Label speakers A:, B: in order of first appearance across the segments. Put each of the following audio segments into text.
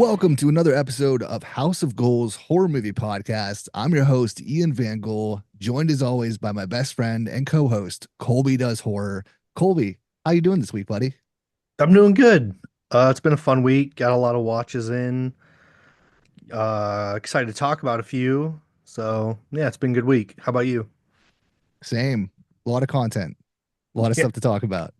A: Welcome to another episode of House of Ghouls Horror Movie Podcast. I'm your host, Ian VanGhoul, joined as always by my best friend and co-host, Colby Does Horror. Colby, how you doing this week, buddy?
B: I'm doing good. It's been a fun week. Got a lot of watches in. Excited to talk about a few. So yeah, it's been a good week. How about you?
A: Same. A lot of content, a lot of
B: Yeah.
A: stuff to talk about.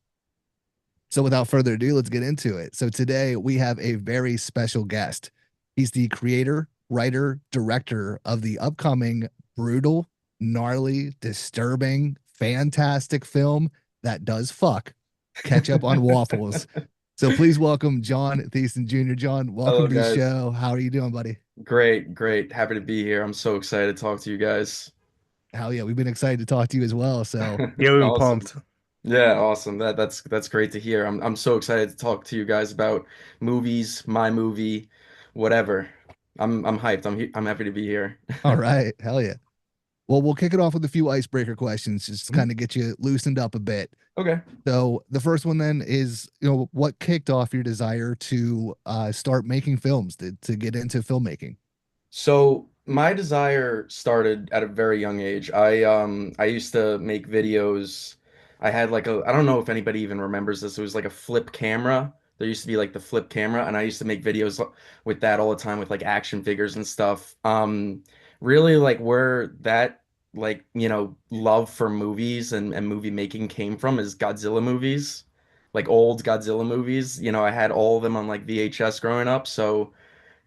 A: So without further ado, let's get into it. So today we have a very special guest. He's the creator, writer, director of the upcoming brutal, gnarly, disturbing, fantastic film that does fuck Ketchup on Waffles. So please welcome John Theissen Jr. John, welcome
C: Hello,
A: to the
C: guys.
A: show. How are you doing, buddy?
C: Great, great. Happy to be here. I'm so excited to talk to you guys.
A: Hell yeah, we've been excited to talk to you as well. So
B: Yeah, we've been
C: Awesome.
B: pumped.
C: Yeah, awesome. That's great to hear. I'm so excited to talk to you guys about movies, my movie, whatever. I'm hyped. I'm happy to be here.
A: all right, hell yeah. Well, we'll kick it off with a few icebreaker questions just to kind
C: Mhm.
A: of get you loosened up a bit.
C: Okay.
A: So the first one then is, what kicked off your desire to start making films, to get into filmmaking?
C: So my desire started at a very young age. I used to make videos. I had like a I don't know if anybody even remembers this. It was like a flip camera. There used to be like the flip camera, and I used to make videos with that all the time with like action figures and stuff. Really like where that love for movies and movie making came from is Godzilla movies. Like old Godzilla movies. I had all of them on like VHS growing up, so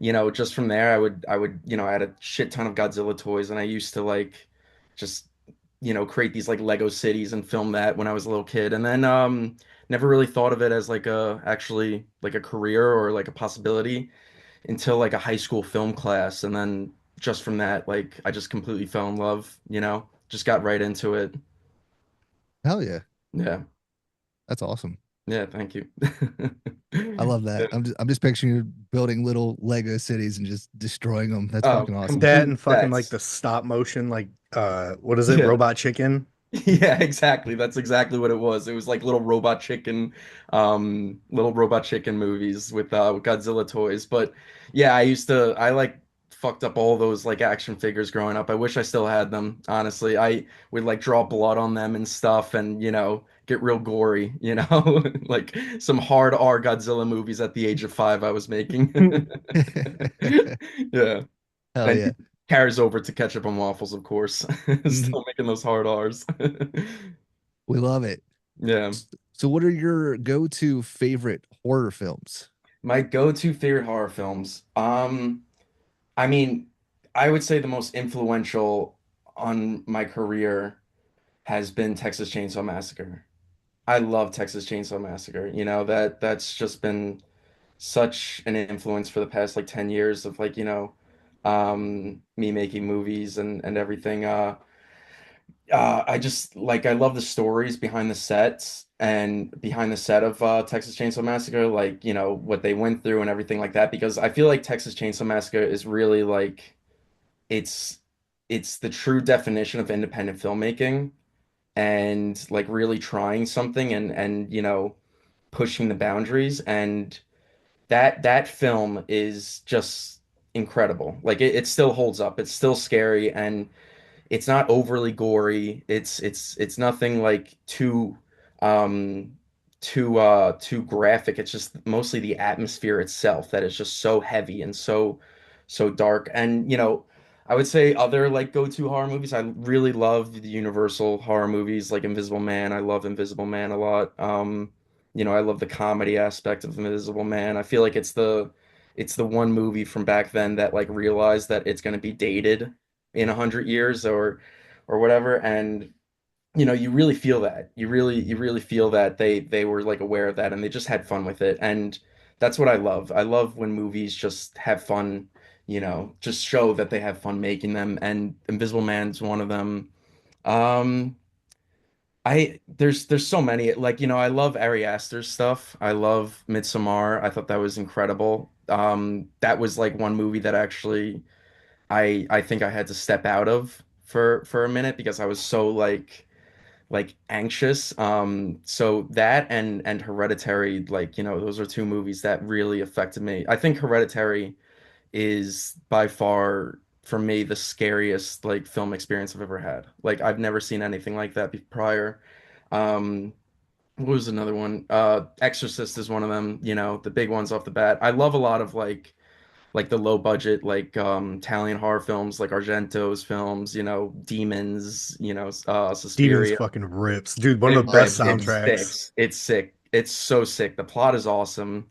C: just from there, I had a shit ton of Godzilla toys, and I used to like just, create these like Lego cities and film that when I was a little kid, and then never really thought of it as like actually like a career or like a possibility until like a high school film class, and then just from that, like I just completely fell in love, just got right into it.
A: Hell yeah,
C: Yeah,
A: that's awesome.
C: yeah, thank you.
A: I love that.
C: Yeah.
A: I'm just picturing you building little Lego cities and just destroying them. That's
C: Oh,
A: fucking awesome.
B: That
C: complete
B: and fucking like
C: sets.
B: the stop motion, like what is it?
C: Yeah.
B: Robot Chicken.
C: Yeah, exactly. That's exactly what it was. It was like little robot chicken movies with Godzilla toys. But yeah, I like fucked up all those like action figures growing up. I wish I still had them, honestly. I would like draw blood on them and stuff and, get real gory, like some hard R Godzilla movies at the age of 5 I was making. Yeah.
A: Hell
C: And
A: yeah.
C: carries over to ketchup and waffles, of course.
A: Mhm.
C: Still making those hard R's.
A: We love it.
C: Yeah.
A: So, what are your go-to favorite horror films?
C: My go-to favorite horror films. I mean, I would say the most influential on my career has been Texas Chainsaw Massacre. I love Texas Chainsaw Massacre. That's just been such an influence for the past like 10 years of like, me making movies and everything. I just like I love the stories behind the sets and behind the set of Texas Chainsaw Massacre, like what they went through and everything like that. Because I feel like Texas Chainsaw Massacre is really like it's it's the true definition of independent filmmaking and like really trying something and pushing the boundaries. And that film is just incredible. Like it still holds up. It's still scary and it's not overly gory. It's nothing like too graphic. It's just mostly the atmosphere itself that is just so heavy and so dark. And I would say other like go-to horror movies. I really love the Universal horror movies like Invisible Man. I love Invisible Man a lot. I love the comedy aspect of Invisible Man. I feel like it's the one movie from back then that like realized that it's going to be dated in 100 years or whatever. And you really feel that. You really feel that they were like aware of that and they just had fun with it. And that's what I love. I love when movies just have fun, just show that they have fun making them. And Invisible Man's one of them. Um, there's so many. Like, I love Ari Aster's stuff. I love Midsommar. I thought that was incredible. That was like one movie that actually I think I had to step out of for a minute because I was so like anxious. So that and Hereditary, like, those are two movies that really affected me. I think Hereditary is by far for me the scariest like film experience I've ever had. Like I've never seen anything like that prior. Um, what was another one? Exorcist is one of them, the big ones off the bat. I love a lot of like the low budget like Italian horror films like Argento's films, Demons,
B: Demons
C: Suspiria.
B: fucking rips, dude. One of
C: It
B: the best
C: rips. It
B: soundtracks.
C: sticks. It's sick. It's so sick. The plot is awesome.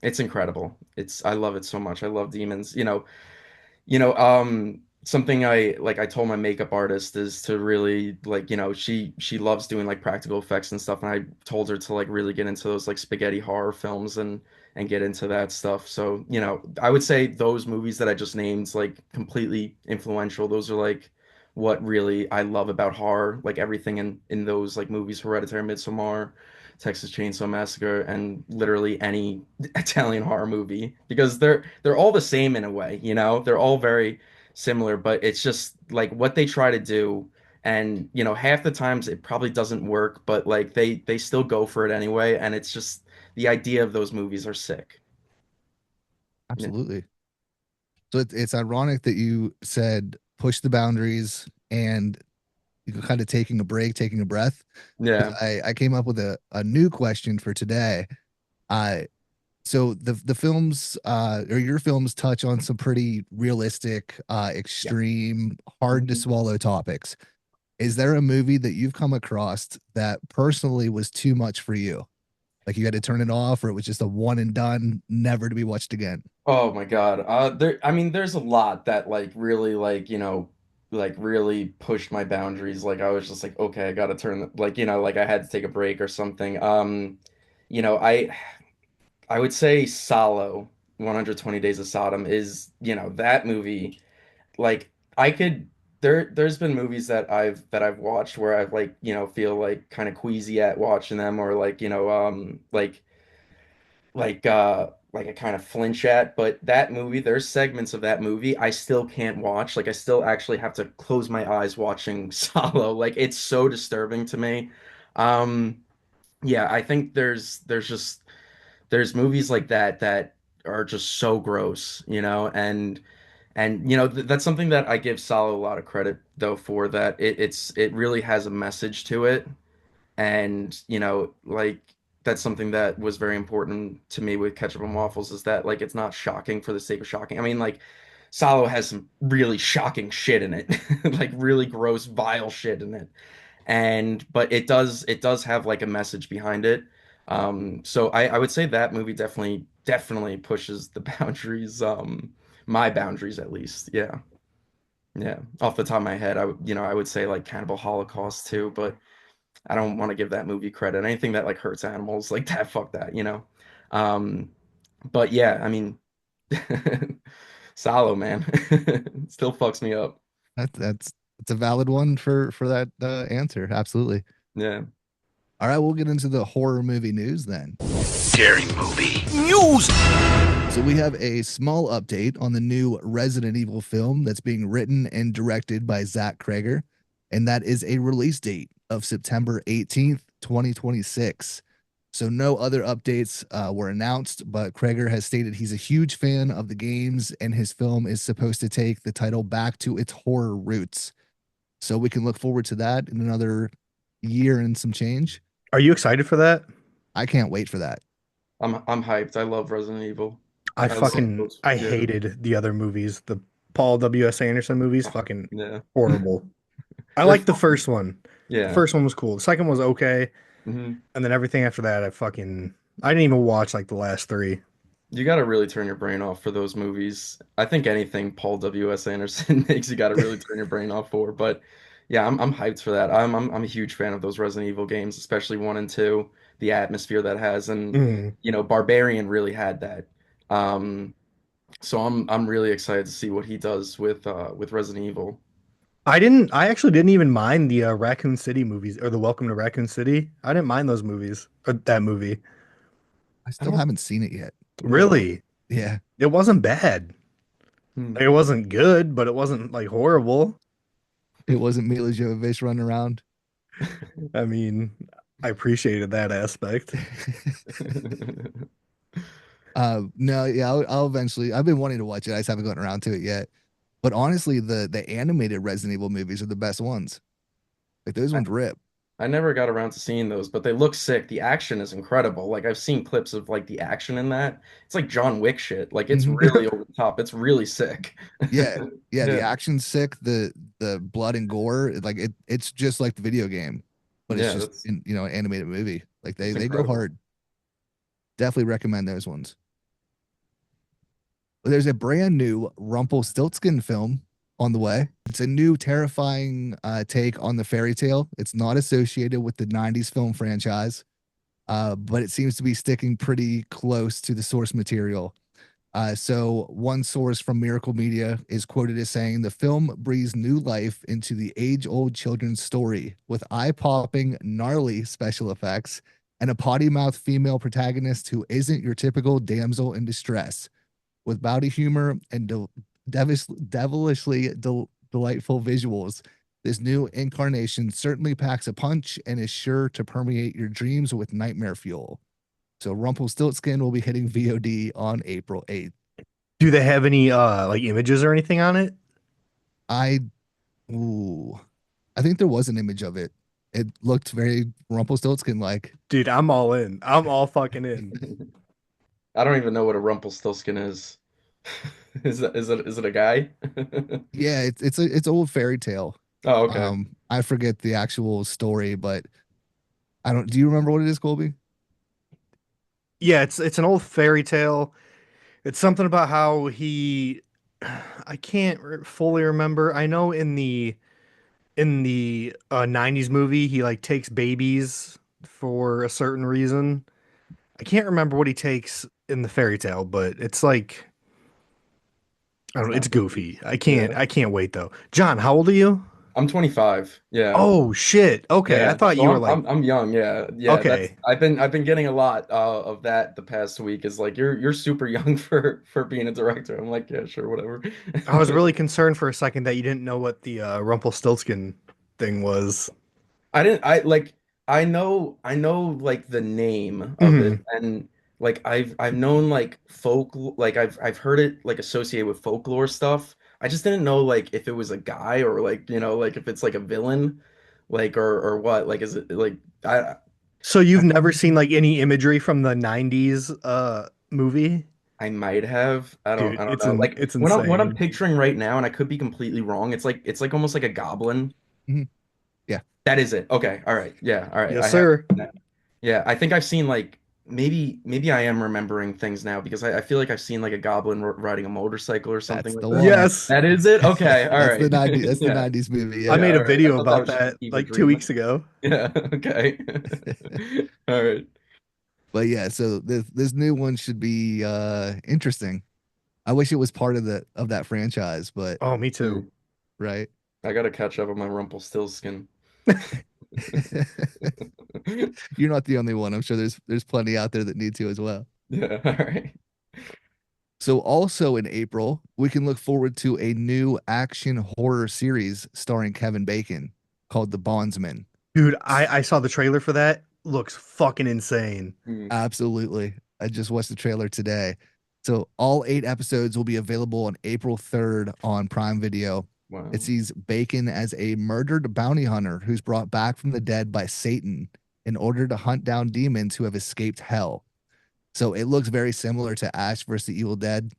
C: It's incredible. I love it so much. I love Demons. Something I told my makeup artist is to really like, she loves doing like practical effects and stuff, and I told her to like really get into those like spaghetti horror films and get into that stuff. So, I would say those movies that I just named like completely influential. Those are like what really I love about horror, like everything in those like movies, Hereditary, Midsommar, Texas Chainsaw Massacre, and literally any Italian horror movie because they're all the same in a way, They're all very similar, but it's just like what they try to do, and half the times it probably doesn't work, but like they still go for it anyway, and it's just the idea of those movies are sick. Yeah.
A: Absolutely. So it's ironic that you said push the boundaries and you kind of taking a break, taking a breath.
C: Yeah.
A: I came up with a new question for today. Uh, so the films or your films touch on some pretty realistic,
C: Yeah.
A: extreme, hard to
C: Mhm.
A: swallow topics. Is there a movie that you've come across that personally was too much for you? Like you had to turn it off, or it was just a one and done, never to be watched again?
C: Oh my God. I mean, there's a lot that like really like, like really pushed my boundaries. Like I was just like, okay, I gotta turn like, like I had to take a break or something. You know, I I would say Solo, 120 Days of Sodom is, that movie, like I could there's been movies that I've watched where I've like, feel like kind of queasy at watching them or like, like I kind of flinch at, but that movie, there's segments of that movie I still can't watch. Like I still actually have to close my eyes watching Solo. Like it's so disturbing to me. Um, yeah, I think there's movies like that that are just so gross, and that's something that I give Solo a lot of credit though for that it really has a message to it, and like that's something that was very important to me with Ketchup and Waffles is that like it's not shocking for the sake of shocking. I mean, like Solo has some really shocking shit in it, like really gross, vile shit in it, and but it does have like a message behind it. So I would say that movie definitely pushes the boundaries, my boundaries at least. Yeah. Yeah. Off the top of my head, I would say like Cannibal Holocaust too, but I don't want to give that movie credit. Anything that like hurts animals like that, fuck that. Um, but yeah, I mean, Salo, man, still fucks me up.
A: That's a valid one for that answer. Absolutely.
C: Yeah.
A: All right, we'll get into the horror movie news then.
D: Scary movie news.
A: So we have a small update on the new Resident Evil film that's being written and directed by Zach Kreger, and that is a release date of September 18th, 2026. So no other updates were announced, but Kreger has stated he's a huge fan of the games, and his film is supposed to take the title back to its horror roots. So we can look forward to that in another year and some change.
B: Are you excited for that?
A: I can't wait for that.
C: I'm hyped. I love Resident Evil.
B: I
C: I love
B: fucking
C: those.
B: I
C: Yeah.
B: hated the other movies. The Paul W.S. Anderson movies, fucking
C: Yeah.
B: horrible. I
C: They're
B: liked the
C: fun.
B: first one. The
C: Yeah.
B: first one was cool. The second one was okay,
C: Hmm.
B: and then everything after that, I didn't even watch like the last three.
C: You got to really turn your brain off for those movies. I think anything Paul W.S. Anderson makes you got to really turn your brain off for. But yeah, I'm hyped for that. I'm a huge fan of those Resident Evil games, especially one and two. The atmosphere that has, and
B: Mm.
C: Barbarian really had that. Um, so I'm really excited to see what he does with Resident Evil.
B: I actually didn't even mind the Raccoon City movies or the Welcome to Raccoon City. I didn't mind those movies or that movie.
A: I
C: I
A: still
C: don't.
A: haven't seen it yet.
C: Yeah.
B: Really,
A: Yeah,
B: it wasn't bad.
C: Hmm.
B: Like, it wasn't good, but it wasn't like horrible.
A: it wasn't Mila Jovovich running around.
B: I mean, I appreciated that aspect.
A: No, yeah, I'll eventually. I've been wanting to watch it. I just haven't gotten around to it yet. But honestly, the animated Resident Evil movies are the best ones. Like those
C: I,
A: ones rip.
C: I never got around to seeing those, but they look sick. The action is incredible. Like I've seen clips of like the action in that. It's like John Wick shit. Like it's
A: Hmm.
C: really over the top. It's really sick.
A: Yeah, yeah. The
C: Yeah.
A: action's sick. The blood and gore, like it's just like the video game, but it's
C: Yeah,
A: just in an animated movie. Like
C: that's
A: they go
C: incredible.
A: hard. Definitely recommend those ones. There's a brand new Rumpelstiltskin film on the way. It's a new terrifying take on the fairy tale. It's not associated with the 90s film franchise, but it seems to be sticking pretty close to the source material. So, one source from Miracle Media is quoted as saying the film breathes new life into the age old children's story with eye popping, gnarly special effects and a potty mouth female protagonist who isn't your typical damsel in distress with bowdy humor and devilishly delightful visuals. This new incarnation certainly packs a punch and is sure to permeate your dreams with nightmare fuel. So Rumpelstiltskin will be hitting VOD on April 8th.
B: Do they have any like images or anything on it?
A: I ooh, I think there was an image of it. It looked very Rumpelstiltskin like.
B: Dude, I'm all in. I'm all fucking in.
C: I don't even know what a Rumpelstiltskin is. Is it a guy?
A: Yeah, it's old fairy tale.
C: Oh, okay.
A: I forget the actual story, but I don't. Do you remember what it is, Colby?
B: Yeah, it's an old fairy tale. It's something about how he I can't fully remember. I know in the 90s movie he like takes babies for a certain reason. I can't remember what he takes in the fairy tale, but it's like I don't
C: It's
B: know, it's
C: not good.
B: goofy.
C: Yeah.
B: I can't wait though. John, how old are you?
C: I'm 25. Yeah.
B: Oh shit. Okay, I
C: Yeah.
B: thought
C: So
B: you were
C: I'm
B: like
C: I'm I'm young. Yeah. Yeah, that's
B: okay.
C: I've been getting a lot of that the past week is like you're super young for being a director. I'm like, yeah, sure, whatever.
B: I was really concerned for a second that you didn't know what the Rumpelstiltskin thing was.
C: I didn't I like I know like the name of it
B: Hmm.
C: and like I've known like like I've heard it like associated with folklore stuff. I just didn't know like if it was a guy or like like if it's like a villain like or what like is it like
B: So you've
C: I
B: never seen like any imagery from the 90s movie?
C: I might have
B: Dude,
C: I don't know like
B: it's
C: what I'm
B: insane.
C: picturing right now and I could be completely wrong. It's like almost like a goblin.
A: Mhm. Yeah,
C: That is it. Okay. All right. Yeah. All right.
B: Yes,
C: I have
B: sir.
C: seen that. Yeah, I think I've seen like maybe I am remembering things now because I feel like I've seen like a goblin riding a motorcycle or something
A: that's
C: like
A: the
C: that.
A: one.
B: Yes.
C: That is it? Okay, all
A: That's the
C: right.
A: 90s. That's the
C: Yeah.
A: 90s movie.
B: I
A: Yeah.
C: Yeah,
B: made a
C: all right. I
B: video
C: thought that
B: about
C: was just a
B: that
C: fever
B: like two
C: dream.
B: weeks ago.
C: Yeah, okay. All right.
A: But yeah, so this new one should be interesting. I wish it was part of the of that franchise, but
B: Oh, me too.
C: Hmm.
A: right.
C: I gotta catch up on my Rumpelstiltskin.
A: You're not the only one. I'm sure there's plenty out there that need to as well.
C: Yeah, all right.
A: So also in April, we can look forward to a new action horror series starring Kevin Bacon called The Bondsman.
B: Dude, I saw the trailer for that. Looks fucking insane.
C: Hmm.
A: Absolutely. I just watched the trailer today. So all 8 episodes will be available on April 3rd on Prime Video. It
C: Wow.
A: sees Bacon as a murdered bounty hunter who's brought back from the dead by Satan in order to hunt down demons who have escaped hell. So it looks very similar to Ash versus the Evil Dead.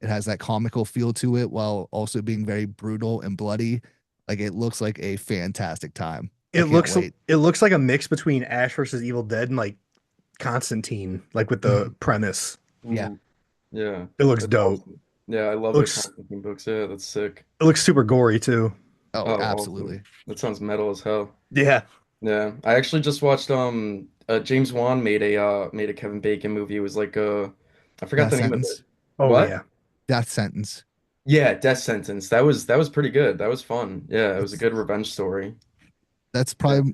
A: It has that comical feel to it while also being very brutal and bloody. Like it looks like a fantastic time. I
B: It
A: can't
B: looks
A: wait.
B: it looks like a mix between Ash versus Evil Dead and like Constantine, like with the
A: Mhm.
B: premise.
A: Yeah,
C: Ooh, yeah.
B: It looks
C: That's
B: dope.
C: awesome. Yeah, I love the
B: Looks
C: Constantine books. Yeah, that's sick.
B: it looks super gory too.
A: oh,
C: Oh, awesome.
A: absolutely.
C: That sounds metal as hell.
B: Yeah.
C: Yeah. I actually just watched James Wan made a Kevin Bacon movie. It was like I forgot
A: Death
C: the name of it.
A: sentence.
B: Oh
C: What?
B: yeah.
A: Death sentence.
C: Yeah, Death Sentence. That was pretty good. That was fun. Yeah, it was a
A: That's
C: good revenge story. Yeah.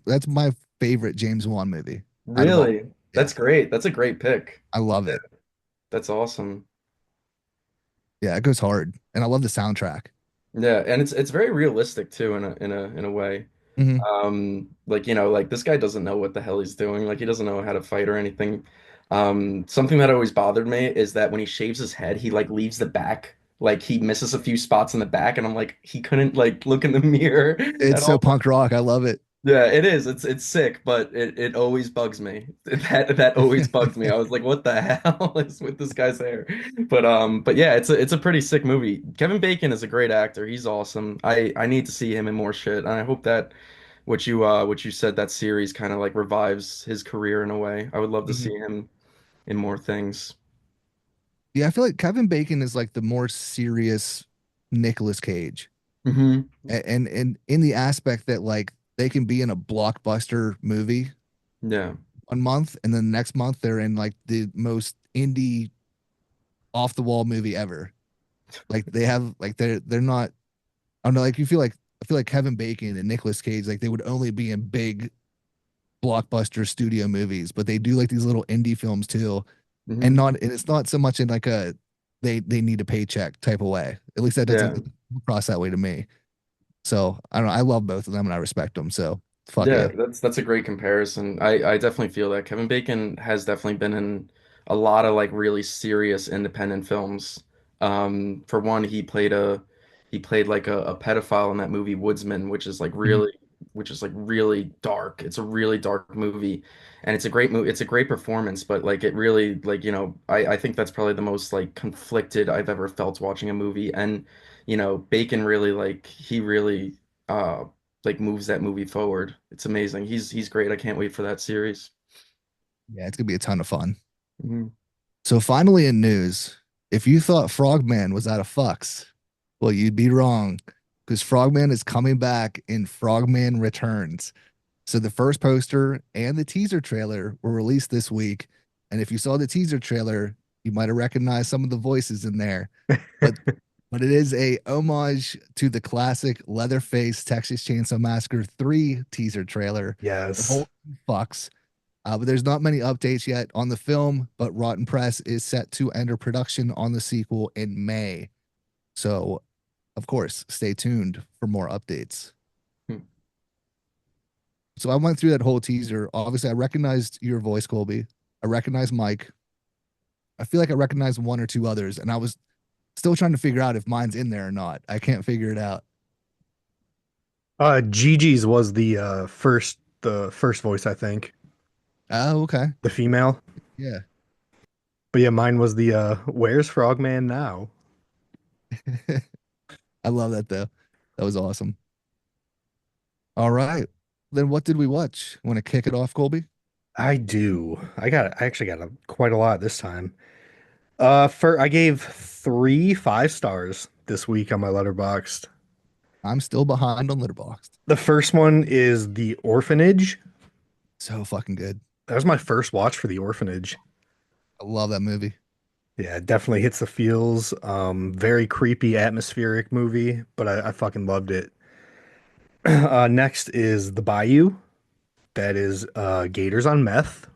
A: that's my favorite James Wan movie out of all.
C: Really?
A: Yeah,
C: That's great. That's a great pick.
A: I love it.
C: That's awesome.
A: Yeah, it goes hard, and I love the soundtrack.
C: Yeah, and it's very realistic too in a way.
A: Hmm.
C: Like, like this guy doesn't know what the hell he's doing. Like he doesn't know how to fight or anything. Something that always bothered me is that when he shaves his head, he like leaves the back. Like he misses a few spots in the back, and I'm like, he couldn't like look in the mirror
A: It's
C: at
A: so
C: all.
A: punk rock. I love it.
C: Yeah, it is. It's sick, but it always bugs me. That always bugs me. I was like, what the hell is with this guy's hair? But yeah, it's a pretty sick movie. Kevin Bacon is a great actor. He's awesome. I need to see him in more shit. And I hope that what you said, that series kind of like revives his career in a way. I would love to
A: Mhm.
C: see him in more things.
A: Yeah, I feel like Kevin Bacon is like the more serious Nicolas Cage.
C: Hmm.
A: And in the aspect that like they can be in a blockbuster movie
C: Yeah.
A: 1 month and then the next month they're in like the most indie off the wall movie ever. Like they have like they're not I don't know, like you feel like I feel like Kevin Bacon and Nicolas Cage, like they would only be in big blockbuster studio movies, but they do like these little indie films too.
C: Hmm.
A: And it's not so much in like a they need a paycheck type of way. At least that doesn't
C: Yeah.
A: come across that way to me. So I don't know. I love both of them and I respect them. So fuck
C: Yeah,
A: yeah.
C: that's a great comparison. I definitely feel that Kevin Bacon has definitely been in a lot of like really serious independent films. For one, he played like a pedophile in that movie Woodsman,
A: Mhm.
C: which is like really dark. It's a really dark movie, and it's a great movie. It's a great performance, but like it really like I think that's probably the most like conflicted I've ever felt watching a movie. And Bacon really like he really. Like moves that movie forward. It's amazing. He's great. I can't wait for that series.
A: Yeah, it's gonna be a ton of fun.
C: Mhm.
A: So finally in news, if you thought Frogman was out of fucks, well, you'd be wrong. Because Frogman is coming back in Frogman Returns. So the first poster and the teaser trailer were released this week. And if you saw the teaser trailer, you might have recognized some of the voices in there. But but it is a homage to the classic Leatherface Texas Chainsaw Massacre 3 teaser trailer. The
B: Yes.
A: whole fucks. But there's not many updates yet on the film, but Rotten Press is set to enter production on the sequel in May. So, of course, stay tuned for more updates.
C: Hmm.
A: So I went through that whole teaser. Obviously, I recognized your voice, Colby. I recognized Mike. I feel like I recognized one or two others, and I was still trying to figure out if mine's in there or not. I can't figure it out.
B: Gigi's was the first voice, I think.
A: Oh, okay.
B: The female.
A: Yeah.
B: But yeah, mine was the Where's Frogman now?
A: I love that though. That was awesome. All right. Then what did we watch? Want to kick it off, Colby?
B: I do. I actually got quite a lot this time. I gave 3 5 stars this week on my Letterboxd.
A: I'm still behind on Letterboxd.
B: The first one is The Orphanage.
A: So fucking good.
B: That was my first watch for The Orphanage.
A: I love that movie.
B: Yeah, it definitely hits the feels. Very creepy, atmospheric movie, but I fucking loved it. Next is The Bayou. That is Gators on Meth.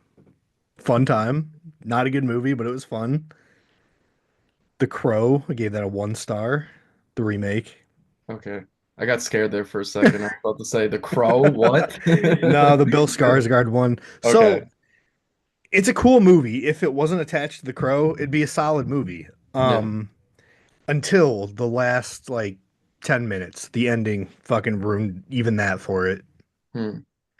B: Fun time. Not a good movie, but it was fun. The Crow, I gave that a 1 star. The remake.
C: Okay. I got scared there for a second. I was about to say The Crow. What?
B: No, the Bill Skarsgård one. So
C: Okay.
B: it's a cool movie. If it wasn't attached to The Crow, it'd be a solid movie.
C: Yeah.
B: Until the last like 10 minutes, the ending fucking ruined even that for it.
C: Hmm.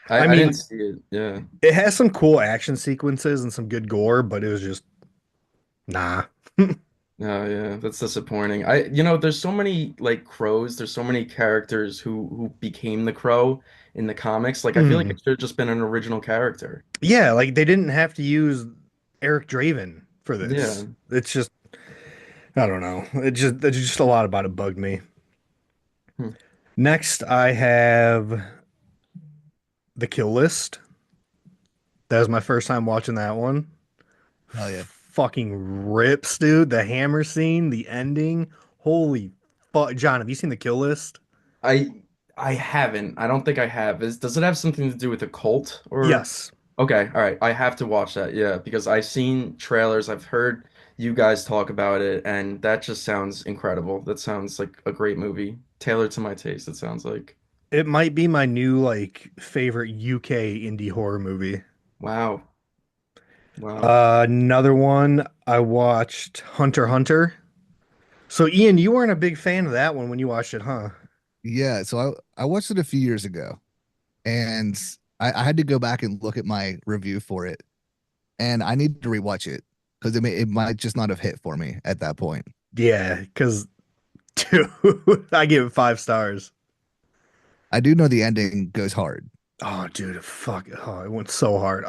C: I
B: I
C: I didn't
B: mean,
C: see it. Yeah.
B: it has some cool action sequences and some good gore, but it was just nah.
C: Oh yeah, that's disappointing. There's so many like crows, there's so many characters who became the crow in the comics. Like I feel like
B: Mm.
C: it should have just been an original character.
B: Yeah, like they didn't have to use Eric Draven for this.
C: Yeah.
B: It's just I don't know. It's just a lot about it bugged me.
C: Hmm.
B: Next, I have The Kill List. That was my first time watching that one.
A: Hell yeah.
B: Fucking rips, dude. The hammer scene, the ending. Holy fuck. John, have you seen The Kill List?
C: I I haven't. I don't think I have. Does it have something to do with a cult or
B: Yes.
C: okay, all right. I have to watch that. Yeah, because I've seen trailers, I've heard you guys talk about it, and that just sounds incredible. That sounds like a great movie. Tailored to my taste, it sounds like.
B: It might be my new like favorite UK indie horror movie.
C: Wow. Wow.
B: Another one I watched Hunter x Hunter. So Ian, you weren't a big fan of that one when you watched it, huh?
A: Yeah, so I watched it a few years ago, and I had to go back and look at my review for it, and I need to rewatch it because it might just not have hit for me at that point.
B: Yeah, because dude, I give it 5 stars.
A: I do know the ending goes hard.
B: Oh, dude, fuck. Oh, it went so hard.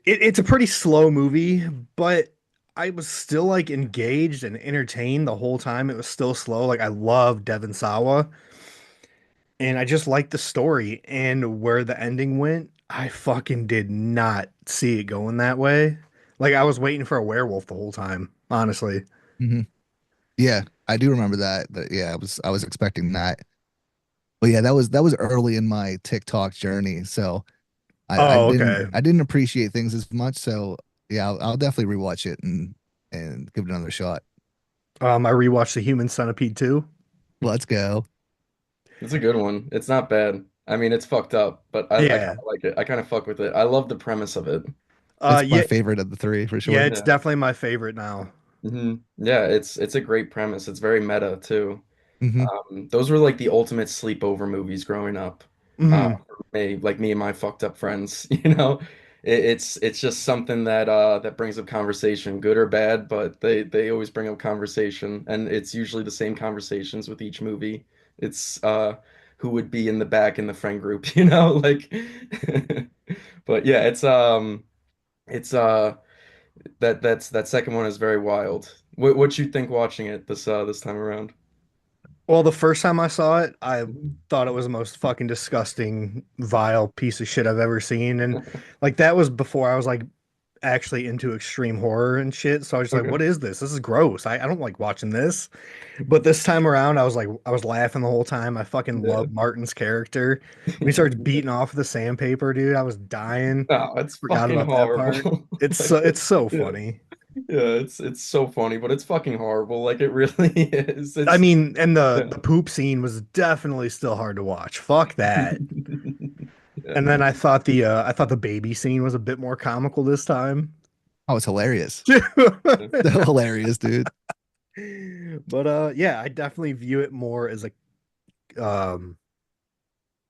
B: It's a pretty slow movie, but I was still like engaged and entertained the whole time. It was still slow. Like I love Devon Sawa, and I just liked the story and where the ending went. I fucking did not see it going that way. Like I was waiting for a werewolf the whole time, honestly.
A: Hmm. Yeah, I do remember that. But yeah, I was expecting that. But yeah, that was early in my TikTok journey, so I
B: Oh,
A: didn't
B: okay.
A: I didn't appreciate things as much. So yeah, I'll definitely rewatch it and give it another shot.
B: I rewatched The Human Centipede too.
A: Let's go.
C: It's a good one. It's not bad. I mean, it's fucked up, but I kind
B: Yeah.
C: of like it. I kind of fuck with it. I love the premise of it.
A: It's my
B: Yeah,
A: favorite of the three for
B: yeah,
A: sure.
B: it's
C: Yeah.
B: definitely my favorite now.
C: Yeah, it's a great premise. It's very meta too.
A: Hmm.
C: Those were like the ultimate sleepover movies growing up.
B: Mhm.
C: For me, like me and my fucked up friends, you know, it's just something that that brings up conversation, good or bad, but they always bring up conversation, and it's usually the same conversations with each movie. It's who would be in the back in the friend group, you know, like. But yeah, it's that second one is very wild. What you think watching it this time around?
B: Well, the first time I saw it, I
C: Mhm.
B: thought it was the most fucking disgusting, vile piece of shit I've ever seen. And like that was before I was like actually into extreme horror and shit. So I was just like,
C: Okay.
B: what is this? This is gross. I don't like watching this. But this time around, I was like, I was laughing the whole time. I fucking
C: Yeah.
B: love Martin's character. When he starts beating off the sandpaper, dude, I was dying.
C: No, it's
B: Forgot
C: fucking
B: about that part.
C: horrible.
B: It's so
C: Like,
B: it's so
C: yeah,
B: funny.
C: yeah, it's so funny, but it's fucking horrible. Like it really is.
B: I
C: It's
B: mean, and the
C: yeah.
B: poop scene was definitely still hard to watch. Fuck that.
C: Yeah.
B: And then I thought the baby scene was a bit more comical this time.
A: Oh, it's hilarious. So hilarious, dude.
B: But yeah, I definitely view it more as a um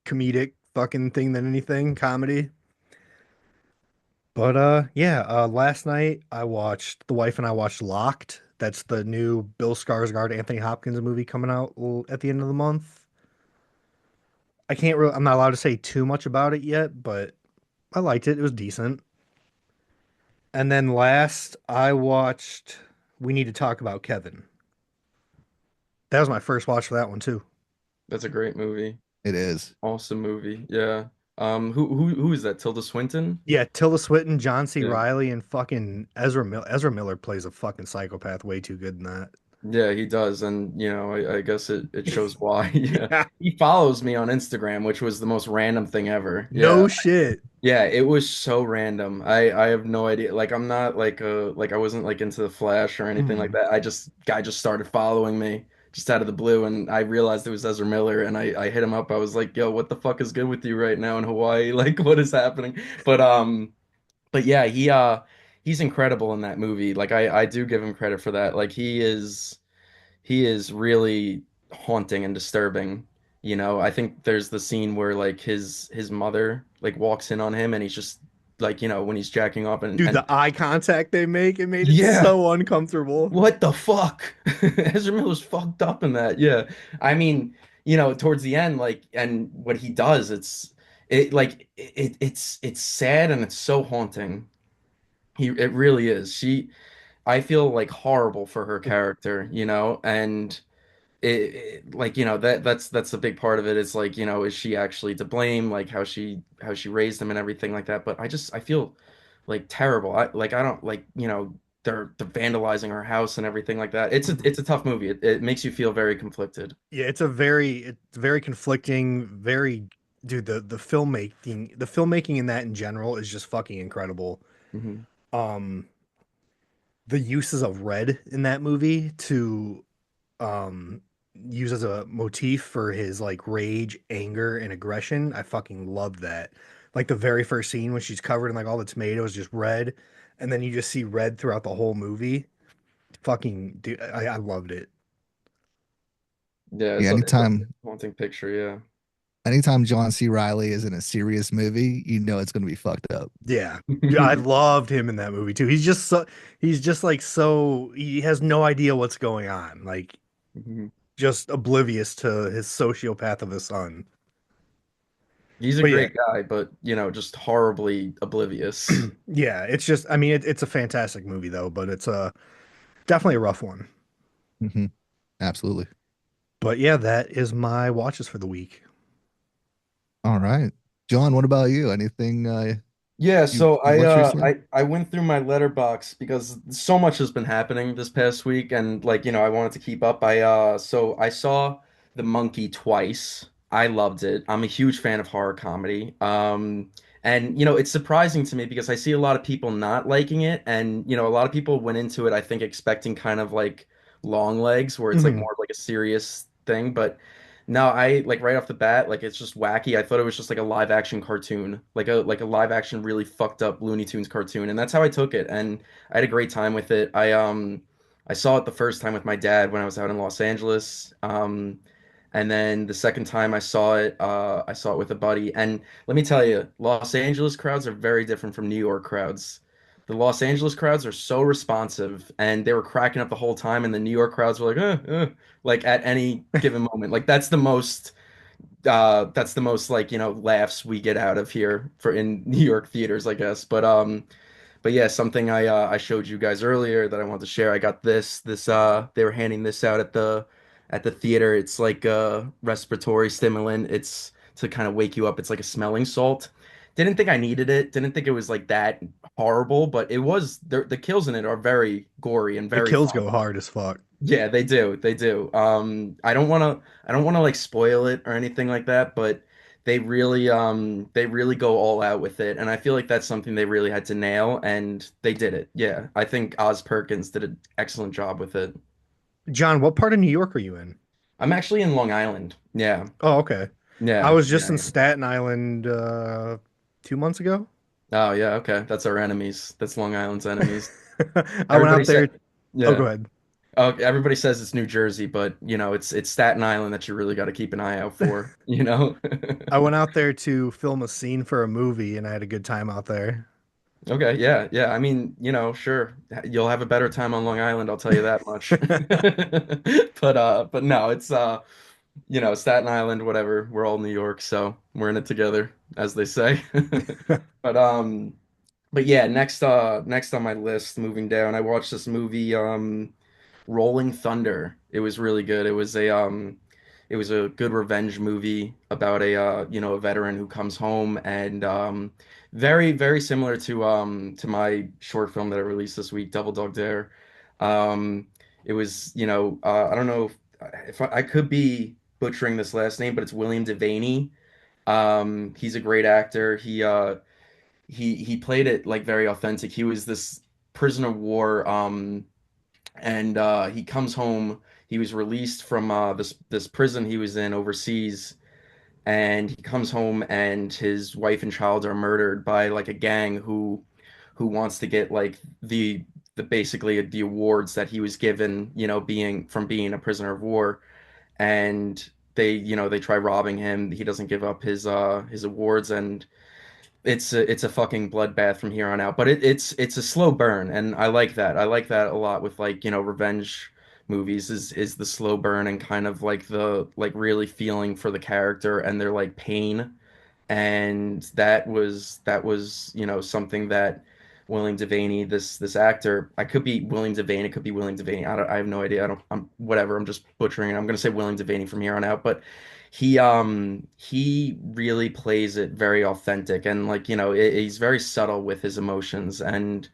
B: comedic fucking thing than anything, comedy. But yeah, last night the wife and I watched Locked. That's the new Bill Skarsgård, Anthony Hopkins movie coming out at the end of the month. I'm not allowed to say too much about it yet, but I liked it. It was decent. And then last, I watched We Need to Talk About Kevin. That was my first watch for that one too.
C: That's a great movie.
A: It is.
C: Awesome movie. Yeah. Who is that? Tilda Swinton?
B: Yeah, Tilda Swinton, John C.
C: Yeah.
B: Riley, and fucking Ezra Miller plays a fucking psychopath way too good in that.
C: Yeah, he does, and you know, I guess it shows why. Yeah,
B: Yeah,
C: he follows me on Instagram, which was the most random thing ever. Yeah,
B: no shit.
C: yeah, it was so random. I have no idea. Like I'm not like I wasn't like into the Flash or anything like
B: Mhm.
C: that. Guy just started following me just out of the blue, and I realized it was Ezra Miller, and I hit him up. I was like, "Yo, what the fuck is good with you right now in Hawaii? Like, what is happening?" But but yeah, he's incredible in that movie. Like I do give him credit for that. Like he is really haunting and disturbing. You know, I think there's the scene where like his mother like walks in on him and he's just like, you know, when he's jacking off
B: Dude,
C: and
B: the eye contact they make, it made it
C: yeah,
B: so uncomfortable.
C: what the fuck? Ezra Miller's fucked up in that. Yeah. I mean, you know, towards the end, like, and what he does, it's sad and it's so haunting. It really is. I feel like horrible for her character, you know, and like you know that's a big part of it. It's like you know is she actually to blame like how she raised him and everything like that, but I feel like terrible. I don't like you know they're vandalizing her house and everything like that. It's a tough movie. It makes you feel very conflicted.
B: Yeah, it's very conflicting, very dude, the filmmaking in that in general is just fucking incredible.
C: Hmm.
B: Um the uses of red in that movie to um use as a motif for his like rage, anger, and aggression. I fucking love that. Like the very first scene when she's covered in like all the tomatoes just red, and then you just see red throughout the whole movie. Fucking dude, I loved it.
C: Yeah,
A: Yeah,
C: it's a
A: anytime
C: haunting picture, yeah.
A: anytime John C. Riley is in a serious movie, you know it's gonna be fucked up.
B: Yeah. Yeah, I loved him in that movie too. He's just like so he has no idea what's going on. Like
C: Mhm.
B: just oblivious to his sociopath of a son.
C: He's a
B: But yeah,
C: great guy, but just horribly oblivious.
B: yeah, it's just I mean it's a fantastic movie though, but it's definitely a rough one.
A: Hmm. Absolutely.
B: But yeah, that is my watches for the week.
A: All right. John, what about you? Anything
C: Yeah,
A: you
C: so
A: you
C: I
A: watched
C: uh
A: recently?
C: I I went through my letterbox because so much has been happening this past week and I wanted to keep up. I saw The Monkey twice. I loved it. I'm a huge fan of horror comedy. And it's surprising to me because I see a lot of people not liking it and a lot of people went into it I think expecting kind of like long legs where it's like
B: Mhm.
C: more of like a serious thing, but no, I like right off the bat, like it's just wacky. I thought it was just like a live action cartoon, like a live action really fucked up Looney Tunes cartoon, and that's how I took it. And I had a great time with it. I saw it the first time with my dad when I was out in Los Angeles. And then the second time I saw it with a buddy. And let me tell you, Los Angeles crowds are very different from New York crowds. The Los Angeles crowds are so responsive, and they were cracking up the whole time, and the New York crowds were like at any given moment. Like that's the most like, laughs we get out of here for in New York theaters, I guess. But yeah, something I showed you guys earlier that I wanted to share. I got this they were handing this out at the theater. It's like a respiratory stimulant. It's to kind of wake you up. It's like a smelling salt. Didn't think I needed it. Didn't think it was like that horrible, but it was the kills in it are very gory and
B: The
C: very
B: kills
C: fun.
B: go hard as fuck.
C: Yeah, they do. They do. I don't want to like spoil it or anything like that, but they really go all out with it, and I feel like that's something they really had to nail, and they did it. Yeah, I think Oz Perkins did an excellent job with it.
B: John, what part of New York are you in?
C: I'm actually in Long Island. Yeah.
B: Oh, okay. I
C: Yeah.
B: was
C: Yeah.
B: just in
C: Yeah.
B: Staten Island 2 months ago.
C: Oh, yeah, okay. That's our enemies. That's Long Island's enemies.
B: I went
C: Everybody
B: out
C: said
B: there. Oh, go
C: yeah.
B: ahead.
C: Oh, everybody says it's New Jersey, but it's Staten Island that you really got to keep an eye out for.
B: I went out there to film a scene for a movie, and I had a good time out there.
C: Okay, yeah, yeah. I mean, sure. You'll have a better time on Long Island, I'll tell you that much. But no, it's Staten Island, whatever. We're all New York, so we're in it together, as they say. But but yeah, next on my list, moving down, I watched this movie, Rolling Thunder. It was really good. It was a good revenge movie about a veteran who comes home and very, very similar to my short film that I released this week, Double Dog Dare. It was, I don't know if I could be butchering this last name, but it's William Devaney. He's a great actor. He played it like very authentic. He was this prisoner of war, and he comes home. He was released from this prison he was in overseas, and he comes home, and his wife and child are murdered by like a gang who wants to get like the basically the awards that he was given, being a prisoner of war, and they try robbing him. He doesn't give up his awards, and it's a fucking bloodbath from here on out. But it's a slow burn, and I like that. I like that a lot with like, revenge movies is the slow burn and kind of like the like really feeling for the character and their like pain. And that was something that William Devaney, this actor, I could be William Devaney, it could be William Devaney. I have no idea. I'm whatever. I'm just butchering it. I'm gonna say William Devaney from here on out, but he really plays it very authentic and like he's very subtle with his emotions. And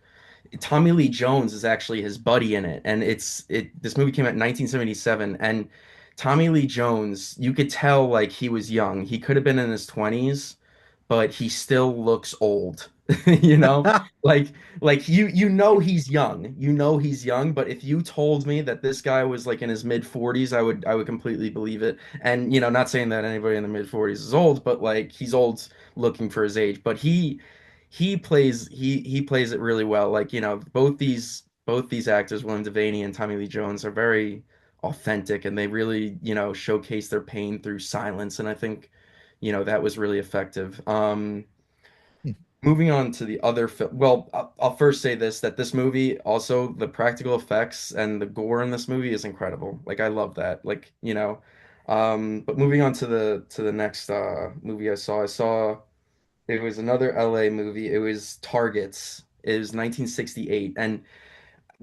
C: Tommy Lee Jones is actually his buddy in it, and this movie came out in 1977, and Tommy Lee Jones, you could tell like he was young. He could have been in his 20s, but he still looks old. You know? Like you know he's young. You know he's young, but if you told me that this guy was like in his mid 40s, I would completely believe it. And not saying that anybody in the mid 40s is old, but like he's old looking for his age. But he plays it really well. Like, both these actors, William Devaney and Tommy Lee Jones, are very authentic, and they really, showcase their pain through silence. And I think, that was really effective.
A: Hmm.
C: Moving on to the other film. Well, I'll first say this, that this movie, also the practical effects and the gore in this movie is incredible. Like, I love that. Like, but moving on to the next movie I saw it was another LA movie. It was Targets. It was 1968. And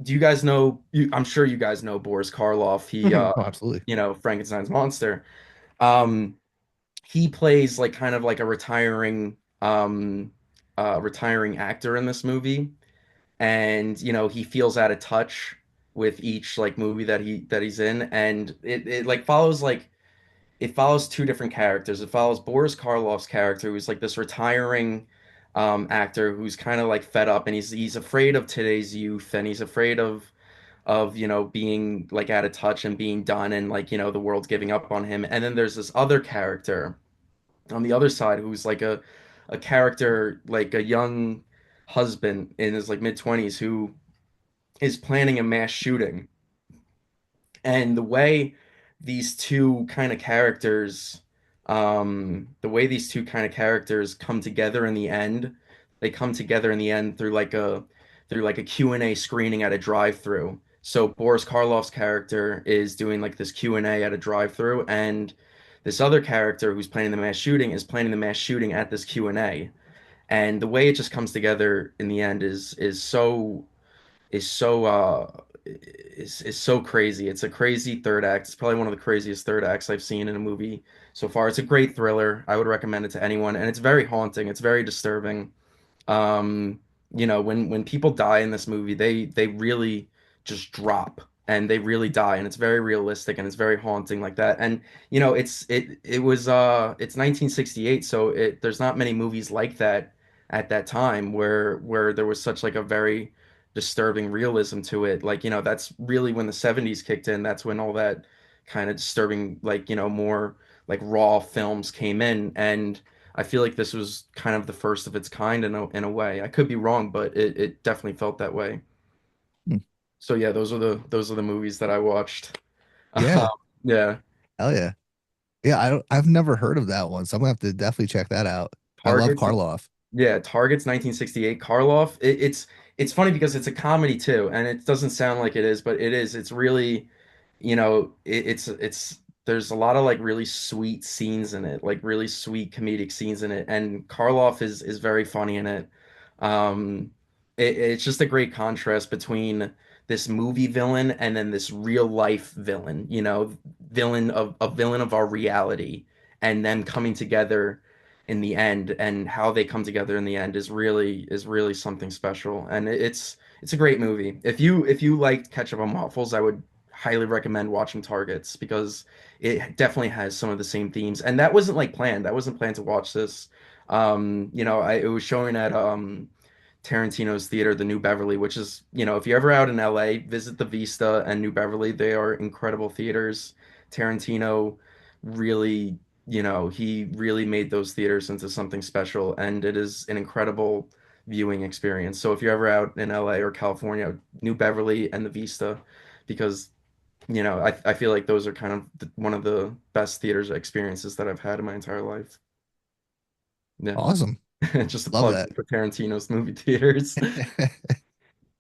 C: do you guys know, I'm sure you guys know Boris Karloff. He
A: Oh, absolutely.
C: Frankenstein's monster. Um he plays like kind of like a retiring actor in this movie, and he feels out of touch with each like movie that he's in, and it like follows two different characters. It follows Boris Karloff's character, who's like this retiring actor who's kind of like fed up, and he's afraid of today's youth, and he's afraid of being like out of touch and being done, and like the world's giving up on him. And then there's this other character on the other side who's like a character, like a young husband in his like mid-20s, who is planning a mass shooting. And these two kind of characters the way these two kind of characters come together in the end, they come together in the end through like a Q&A screening at a drive-through. So Boris Karloff's character is doing like this Q&A at a drive-through, and this other character who's planning the mass shooting is planning the mass shooting at this Q&A. And the way it just comes together in the end is so crazy. It's a crazy third act. It's probably one of the craziest third acts I've seen in a movie so far. It's a great thriller. I would recommend it to anyone, and it's very haunting. It's very disturbing. Um, when people die in this movie, they really just drop, and they really die, and it's very realistic, and it's very haunting like that. And it's 1968, so there's not many movies like that at that time, where there was such like a very disturbing realism to it. Like, that's really when the 70s kicked in. That's when all that kind of disturbing, like, more like raw films came in. And I feel like this was kind of the first of its kind in a way. I could be wrong, but it definitely felt that way.
A: Hmm.
C: So yeah, those are the movies that I watched.
A: Yeah.
C: Yeah.
A: Hell yeah. Yeah, I've never heard of that one, so I'm gonna have to definitely check that out. I love
C: Targets,
A: Karloff.
C: yeah, Targets 1968. Karloff. It's funny because it's a comedy too, and it doesn't sound like it is, but it is. It's really, it's there's a lot of like really sweet scenes in it, like really sweet comedic scenes in it, and Karloff is very funny in it. Um, it's just a great contrast between this movie villain and then this real life villain, villain of our reality, and them coming together in the end, and how they come together in the end is really something special. And it's a great movie. If you liked Ketchup and Waffles, I would highly recommend watching Targets, because it definitely has some of the same themes. And that wasn't like planned. I wasn't planned to watch this. It was showing at Tarantino's theater, the New Beverly, which is, if you're ever out in LA, visit the Vista and New Beverly. They are incredible theaters. Tarantino really, he really made those theaters into something special, and it is an incredible viewing experience. So if you're ever out in LA or California, New Beverly and the Vista, because I feel like those are kind of one of the best theaters experiences that I've had in my entire life. Yeah.
A: Awesome.
C: Just a
A: Love
C: plug
A: that.
C: for Tarantino's movie theaters.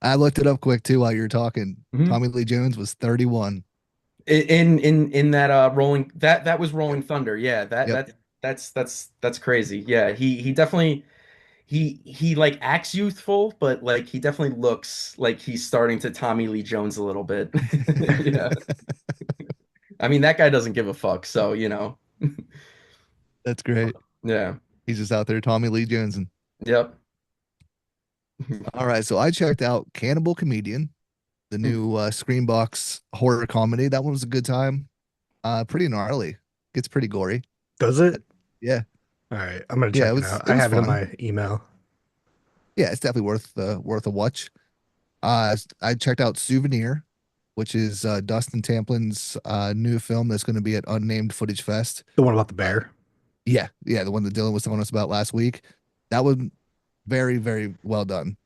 A: I looked it up quick too while you were talking.
C: Mhm.
A: Tommy Lee Jones was 31.
C: In that rolling that was
A: Yep.
C: Rolling Thunder. Yeah, that
A: Yep.
C: that's crazy. Yeah, he definitely he like acts youthful, but like he definitely looks like he's starting to Tommy Lee Jones a little bit. Yeah. I mean, that guy doesn't give a fuck, so
A: That's great.
C: Yeah.
A: He's just out there, Tommy Lee Jones. And
C: Yep.
A: all right, so I checked out Cannibal Comedian, the new Screambox horror comedy. That one was a good time. Pretty gnarly. Gets pretty gory.
B: Does it?
A: Yeah.
B: All right, I'm gonna
A: Yeah,
B: check it out.
A: it
B: I
A: was
B: have it in
A: fun.
B: my email.
A: Yeah, it's definitely worth a watch. I checked out Souvenir, which is Dustin Tamplin's new film that's going to be at Unnamed Footage Fest.
B: The one about the
A: Uh,
B: bear.
A: yeah, the one that Dylan was telling us about last week. That was very, very well done.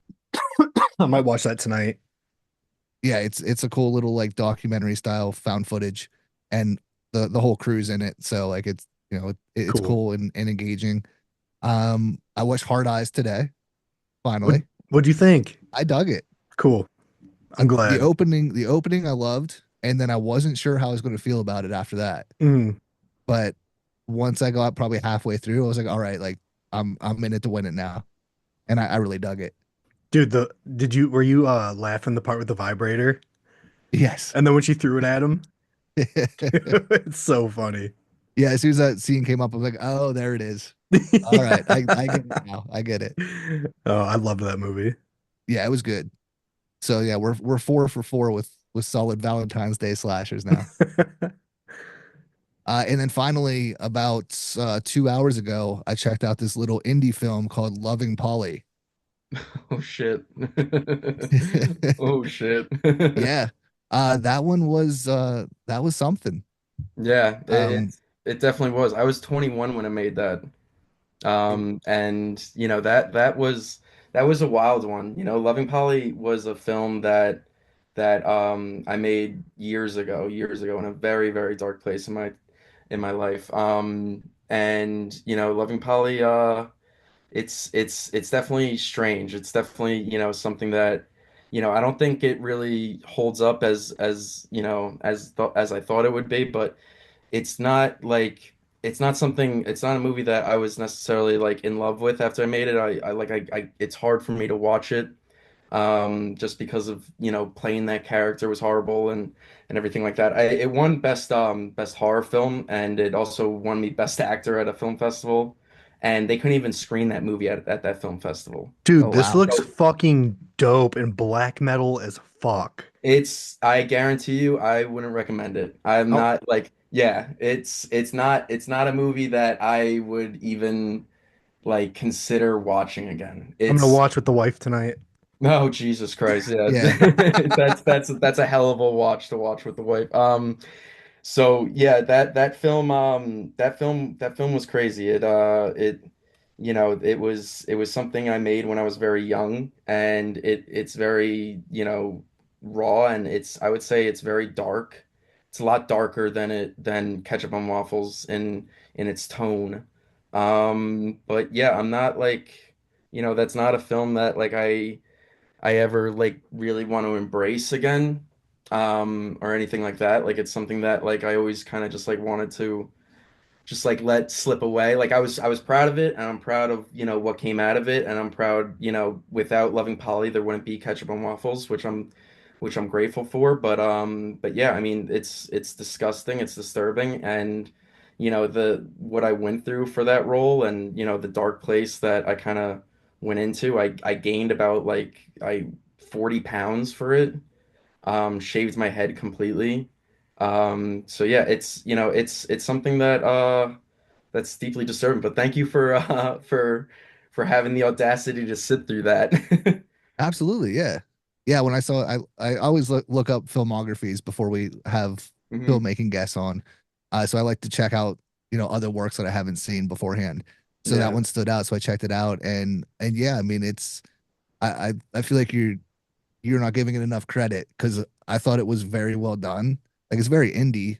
B: I might watch that tonight.
A: Yeah, it's a cool little like documentary style found footage, and the whole crew's in it. So like it's it's
B: Cool.
A: cool and engaging. I watched Hard Eyes today.
B: What
A: Finally,
B: What'd you think?
A: I dug it.
B: Cool. I'm
A: The
B: glad.
A: opening I loved, and then I wasn't sure how I was going to feel about it after that.
B: Mm.
A: But once I got probably halfway through, I was like, all right, like I'm in it to win it now, and I really dug it.
B: Dude, the did you were you laughing the part with the vibrator?
A: Yes.
B: And then when she threw it at him, it's so funny.
A: Yeah, as soon as that scene came up, I was like, oh, there it is. All right, I get it now. I get it.
B: Oh, I loved that movie.
A: Yeah, it was good. So yeah, we're 4 for 4 with solid Valentine's Day slashers now. And then finally, about 2 hours ago, I checked out this little indie film called Loving Polly.
C: Oh shit. Oh shit.
A: Yeah, that was something.
C: Yeah,
A: Um,
C: it definitely was. I was 21 when I made that. And that was a wild one. You know, Loving Polly was a film that I made years ago in a very, very dark place in my life. And Loving Polly it's definitely strange. It's definitely, something that, I don't think it really holds up as I thought it would be, but it's not like it's not a movie that I was necessarily like in love with after I made it. I it's hard for me to watch it just because of playing that character was horrible and everything like that. It won best horror film, and it also won me best actor at a film festival, and they couldn't even screen that movie at that film festival.
A: oh
B: Dude, this
A: wow.
B: looks fucking dope and black metal as fuck.
C: I guarantee you, I wouldn't recommend it. I'm
B: Oh,
C: not like, yeah, it's not a movie that I would even like consider watching again.
B: I'm gonna
C: It's
B: watch with the wife tonight.
C: Oh, Jesus Christ, yeah.
A: Yeah,
C: That's a hell of a watch to watch with the wife. So yeah, that film was crazy. It was something I made when I was very young, and it's very, raw, and I would say it's very dark. It's a lot darker than Ketchup on Waffles in its tone. But yeah, I'm not like, that's not a film that like I ever like really want to embrace again, or anything like that. Like it's something that like I always kind of just like wanted to just like let slip away. Like I was proud of it, and I'm proud of what came out of it, and I'm proud without Loving Polly there wouldn't be Ketchup on Waffles, which I'm grateful for. But yeah, I mean it's disgusting, it's disturbing, and the what I went through for that role, and the dark place that I kind of went into. I gained about like I 40 pounds for it. Shaved my head completely. So yeah, it's something that that's deeply disturbing. But thank you for having the audacity to sit through that.
A: absolutely. Yeah, yeah. When I saw it, I always look up filmographies before we have
C: hmm
A: filmmaking guests on. So I like to check out other works that I haven't seen beforehand. So that
C: Yeah.
A: one stood out, so I checked it out, and yeah, I mean it's I feel like you're not giving it enough credit because I thought it was very well done. Like it's very indie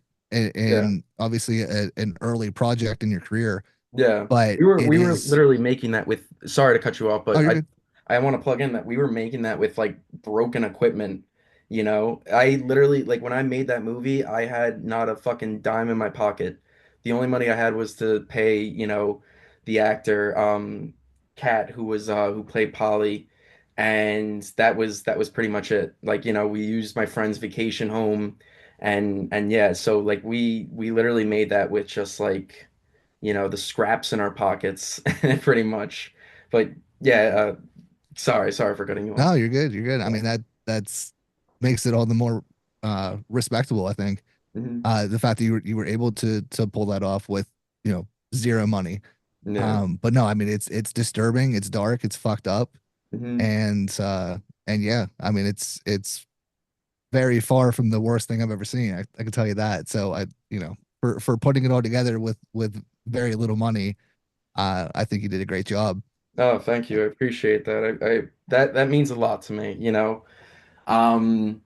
C: Yeah.
A: and obviously an early project in your career,
C: Yeah.
A: but it
C: We were
A: is.
C: literally making that with, sorry to cut you off,
A: Oh,
C: but
A: you're good.
C: I want to plug in that we were making that with like broken equipment. I literally like when I made that movie, I had not a fucking dime in my pocket. The only money I had was to pay, the actor, Kat, who played Polly, and that was pretty much it. Like, we used my friend's vacation home, and yeah, so like we literally made that with just like the scraps in our pockets, pretty much. But yeah, sorry for cutting you
A: No,
C: off.
A: you're good. You're good. I
C: Yeah.
A: mean that's makes it all the more respectable, I think.
C: hmm
A: The fact that you were able to pull that off with, zero money.
C: Yeah.
A: But no, I mean it's disturbing, it's dark, it's fucked up,
C: Hmm.
A: and yeah, I mean it's very far from the worst thing I've ever seen. I can tell you that. So for putting it all together with very little money, I think you did a great job.
C: Oh, thank you. I appreciate that. That means a lot to me, you know. Um,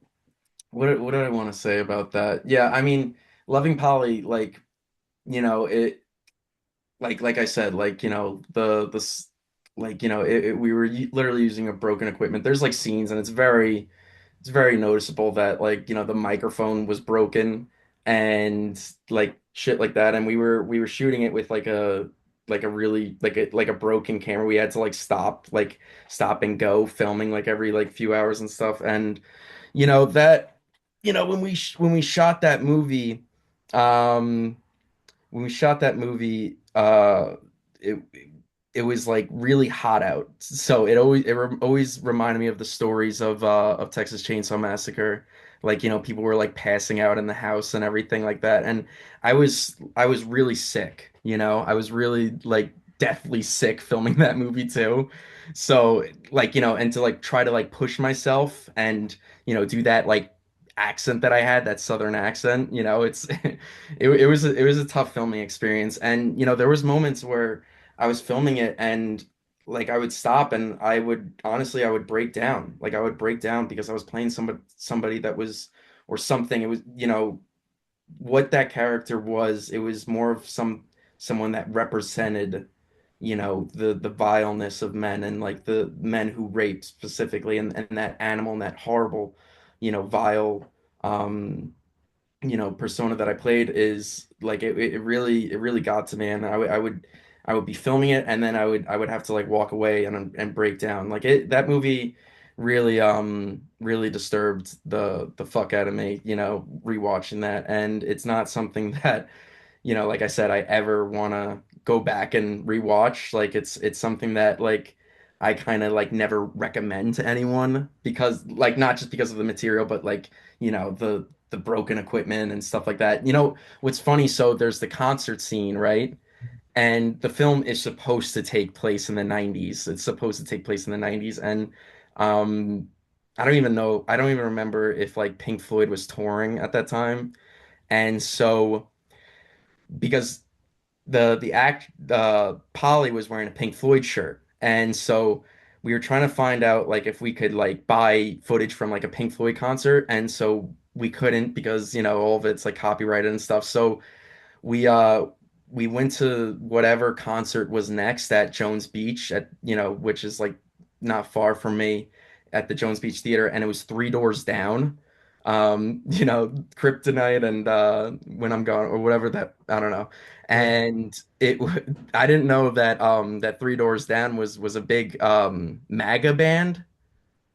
C: what do I want to say about that? Yeah, I mean, Loving Polly, like, it like I said, like, like, we were literally using a broken equipment. There's like scenes and it's very noticeable that like, the microphone was broken and like shit like that. And we were shooting it with like a really like a broken camera. We had to like stop and go filming like every like few hours and stuff. And that when we shot that movie, um when we shot that movie, it it was like really hot out. So always reminded me of the stories of Texas Chainsaw Massacre. Like, people were like passing out in the house and everything like that. And I was really sick, I was really like deathly sick filming that movie too. So like, and to like try to like push myself and, do that like accent that I had, that southern accent, it's it was a tough filming experience. And there was moments where I was filming it and like I would stop and I would break down. Like I would break down because I was playing somebody that was or something. It was, what that character was. It was more of someone that represented, the vileness of men and like the men who rape specifically, and that animal and that horrible, vile um persona that I played is like it really got to me. And I would be filming it and then I would have to like walk away and break down. Like that movie really disturbed the fuck out of me, rewatching that. And it's not something that, like I said, I ever want to go back and rewatch. Like it's something that like I kind of like never recommend to anyone because like not just because of the material, but like, the broken equipment and stuff like that. What's funny, so there's the concert scene, right? And the film is supposed to take place in the 90s. It's supposed to take place in the 90s. And um I don't even remember if like Pink Floyd was touring at that time. And so because the act Polly was wearing a Pink Floyd shirt, and so we were trying to find out like if we could like buy footage from like a Pink Floyd concert, and so we couldn't because all of it's like copyrighted and stuff. So we uh we went to whatever concert was next at Jones Beach at which is like not far from me at the Jones Beach Theater, and it was Three Doors Down. Kryptonite and When I'm Gone or whatever that I don't know.
A: Yeah.
C: And I didn't know that Three Doors Down was a big MAGA band.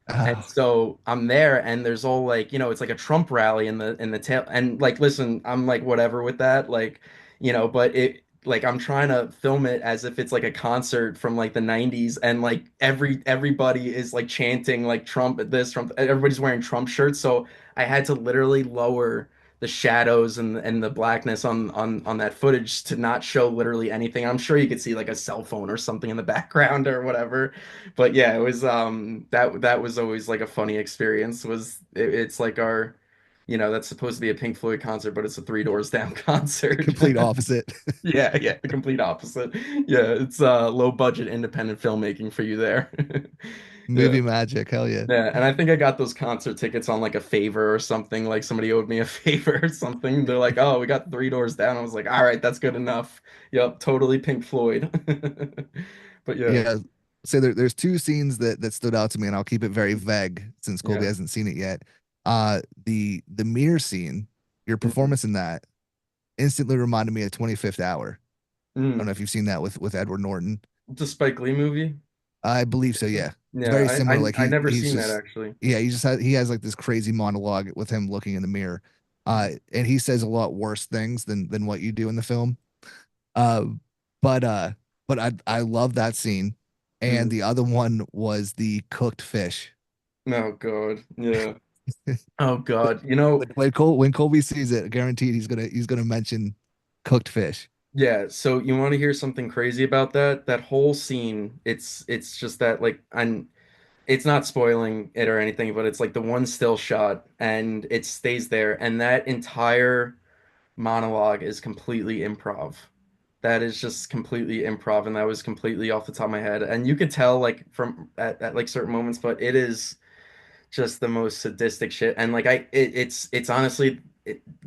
C: And
A: Oh,
C: so I'm there and there's all like, it's like a Trump rally in the tail, and like listen, I'm like whatever with that, like, but it like I'm trying to film it as if it's like a concert from like the 90s, and like everybody is like chanting like Trump at this, Trump, everybody's wearing Trump shirts. So I had to literally lower the shadows and the blackness on that footage to not show literally anything. I'm sure you could see like a cell phone or something in the background or whatever. But yeah, it was that was always like a funny experience. It's like our, that's supposed to be a Pink Floyd concert, but it's a Three Doors Down concert.
A: complete opposite.
C: Yeah, yeah, the complete opposite. Yeah, it's low budget independent filmmaking for you there. Yeah.
A: Movie magic, hell yeah.
C: Yeah, and I think I got those concert tickets on like a favor or something. Like somebody owed me a favor or something. They're like, "Oh, we got Three Doors Down." I was like, "All right, that's good enough." Yep, totally Pink Floyd. But yeah.
A: Yeah. So there's two scenes that stood out to me, and I'll keep it very vague since Colby
C: Yeah.
A: hasn't seen it yet. The mirror scene, your
C: Mhm.
A: performance in that instantly reminded me of 25th Hour. I don't
C: Mm.
A: know if you've seen that with Edward Norton.
C: It's a Spike Lee movie.
A: I believe so, yeah. It's
C: Yeah,
A: very
C: I
A: similar.
C: I,
A: Like
C: I
A: he
C: never
A: he's
C: seen that
A: just
C: actually.
A: yeah, he has like this crazy monologue with him looking in the mirror. And he says a lot worse things than what you do in the film. Uh but uh but I love that scene. And
C: Mm.
A: the other one was the cooked fish.
C: Oh God. Yeah. Oh
A: When
C: God.
A: when Colby sees it, guaranteed he's gonna mention cooked fish.
C: Yeah, so you want to hear something crazy about that? That whole scene, it's just that like I'm it's not spoiling it or anything, but it's like the one still shot and it stays there and that entire monologue is completely improv. That is just completely improv and that was completely off the top of my head. And you could tell like from at like certain moments, but it is just the most sadistic shit. And like it's honestly